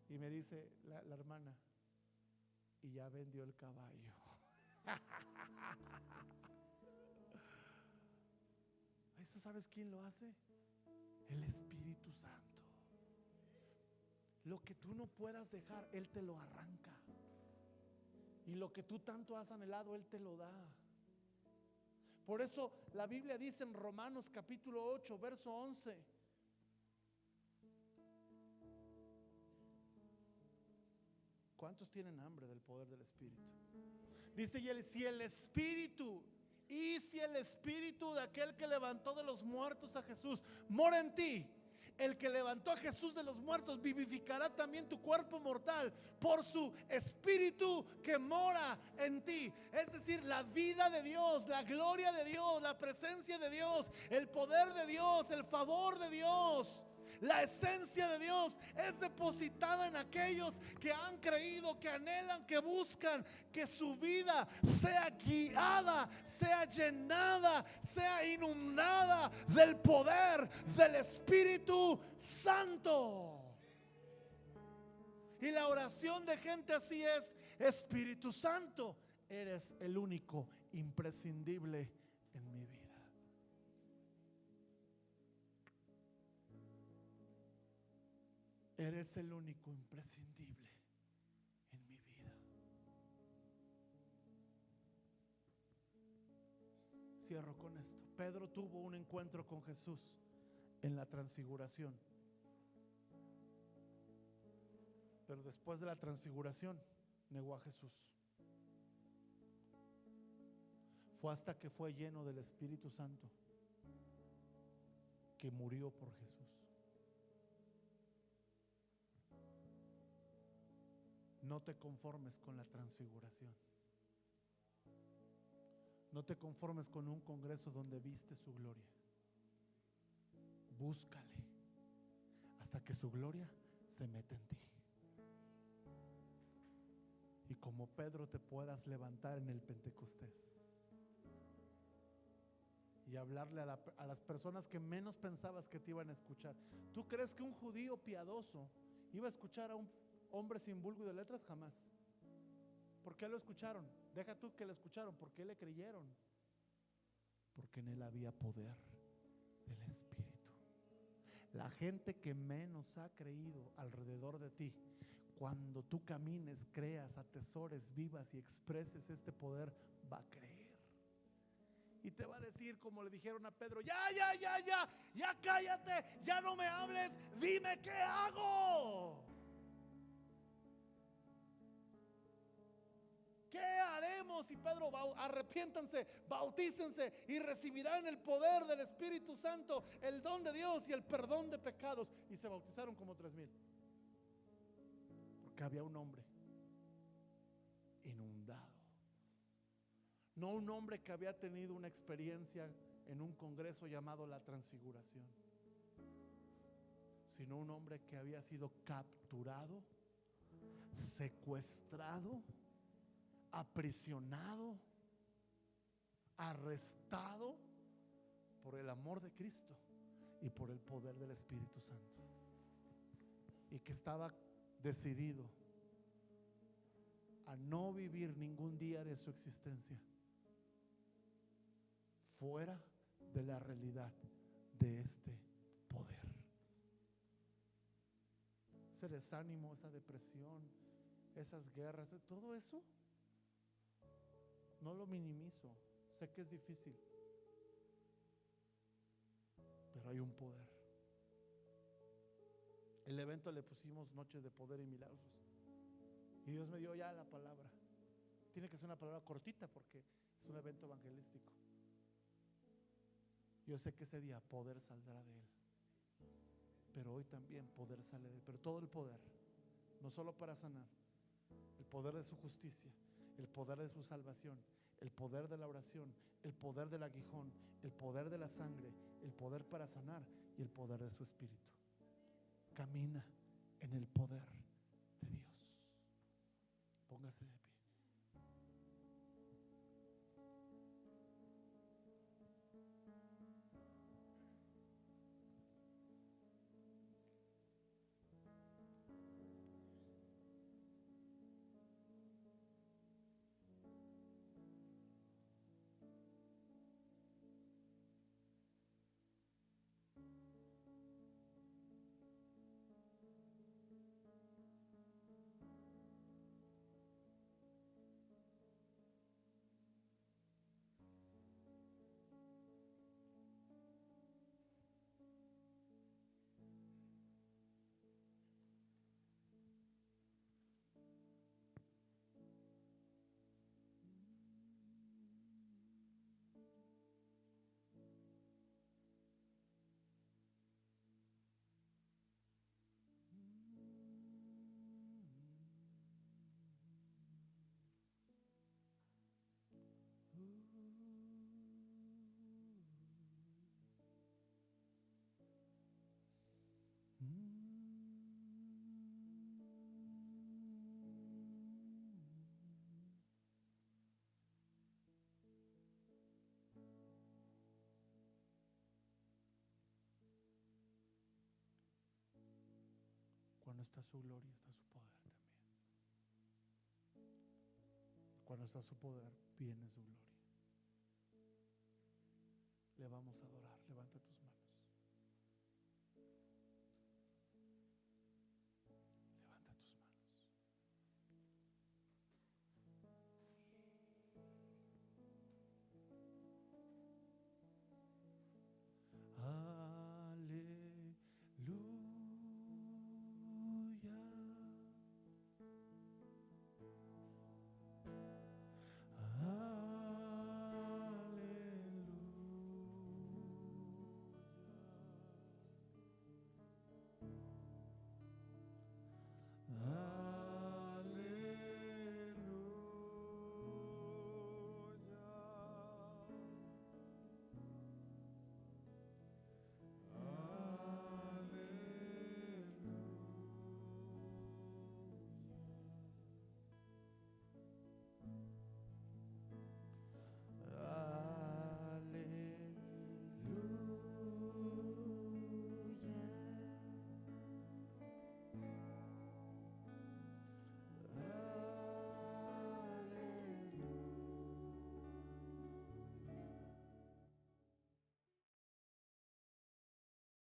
Y me dice la hermana: y ya vendió el caballo. ¿Eso sabes quién lo hace? El Espíritu Santo. Lo que tú no puedas dejar, Él te lo arranca. Y lo que tú tanto has anhelado, Él te lo da. Por eso la Biblia dice en Romanos capítulo 8, verso 11: ¿cuántos tienen hambre del poder del Espíritu? Dice: y si el Espíritu de aquel que levantó de los muertos a Jesús mora en ti, el que levantó a Jesús de los muertos vivificará también tu cuerpo mortal por su Espíritu que mora en ti. Es decir, la vida de Dios, la gloria de Dios, la presencia de Dios, el poder de Dios, el favor de Dios, la esencia de Dios es depositada en aquellos que han creído, que anhelan, que buscan que su vida sea guiada, sea llenada, sea inundada del poder del Espíritu Santo. Y la oración de gente así es: Espíritu Santo, eres el único imprescindible en mi vida. Eres el único imprescindible en mi vida. Cierro con esto. Pedro tuvo un encuentro con Jesús en la transfiguración. Pero después de la transfiguración negó a Jesús. Fue hasta que fue lleno del Espíritu Santo que murió por Jesús. No te conformes con la transfiguración. No te conformes con un congreso donde viste su gloria. Búscale hasta que su gloria se meta en ti. Y como Pedro te puedas levantar en el Pentecostés y hablarle a las personas que menos pensabas que te iban a escuchar. ¿Tú crees que un judío piadoso iba a escuchar a un hombre sin vulgo y de letras? Jamás. ¿Por qué lo escucharon? Deja tú que lo escucharon. ¿Por qué le creyeron? Porque en él había poder La gente que menos ha creído alrededor de ti, cuando tú camines, creas, atesores, vivas y expreses este poder, va a creer. Y te va a decir como le dijeron a Pedro: ya cállate, ya no me hables, dime qué hago. ¿Qué haremos? Y Pedro: arrepiéntanse, bautícense y recibirán el poder del Espíritu Santo, el don de Dios y el perdón de pecados. Y se bautizaron como 3,000. Porque había un hombre inundado. No un hombre que había tenido una experiencia en un congreso llamado la Transfiguración, sino un hombre que había sido capturado, secuestrado, aprisionado, arrestado por el amor de Cristo y por el poder del Espíritu Santo, y que estaba decidido a no vivir ningún día de su existencia fuera de la realidad de este poder. Ese desánimo, esa depresión, esas guerras, todo eso no lo minimizo. Sé que es difícil, pero hay un poder. El evento le pusimos Noches de Poder y Milagros, y Dios me dio ya la palabra. Tiene que ser una palabra cortita porque es un evento evangelístico. Yo sé que ese día poder saldrá de él, pero hoy también poder sale de él. Pero todo el poder, no solo para sanar, el poder de su justicia, el poder de su salvación, el poder de la oración, el poder del aguijón, el poder de la sangre, el poder para sanar y el poder de su Espíritu. Camina en el poder de Dios. Póngase de pie. Cuando está su gloria, está su poder también. Cuando está su poder, viene su gloria. Le vamos a adorar. Levanta tus manos.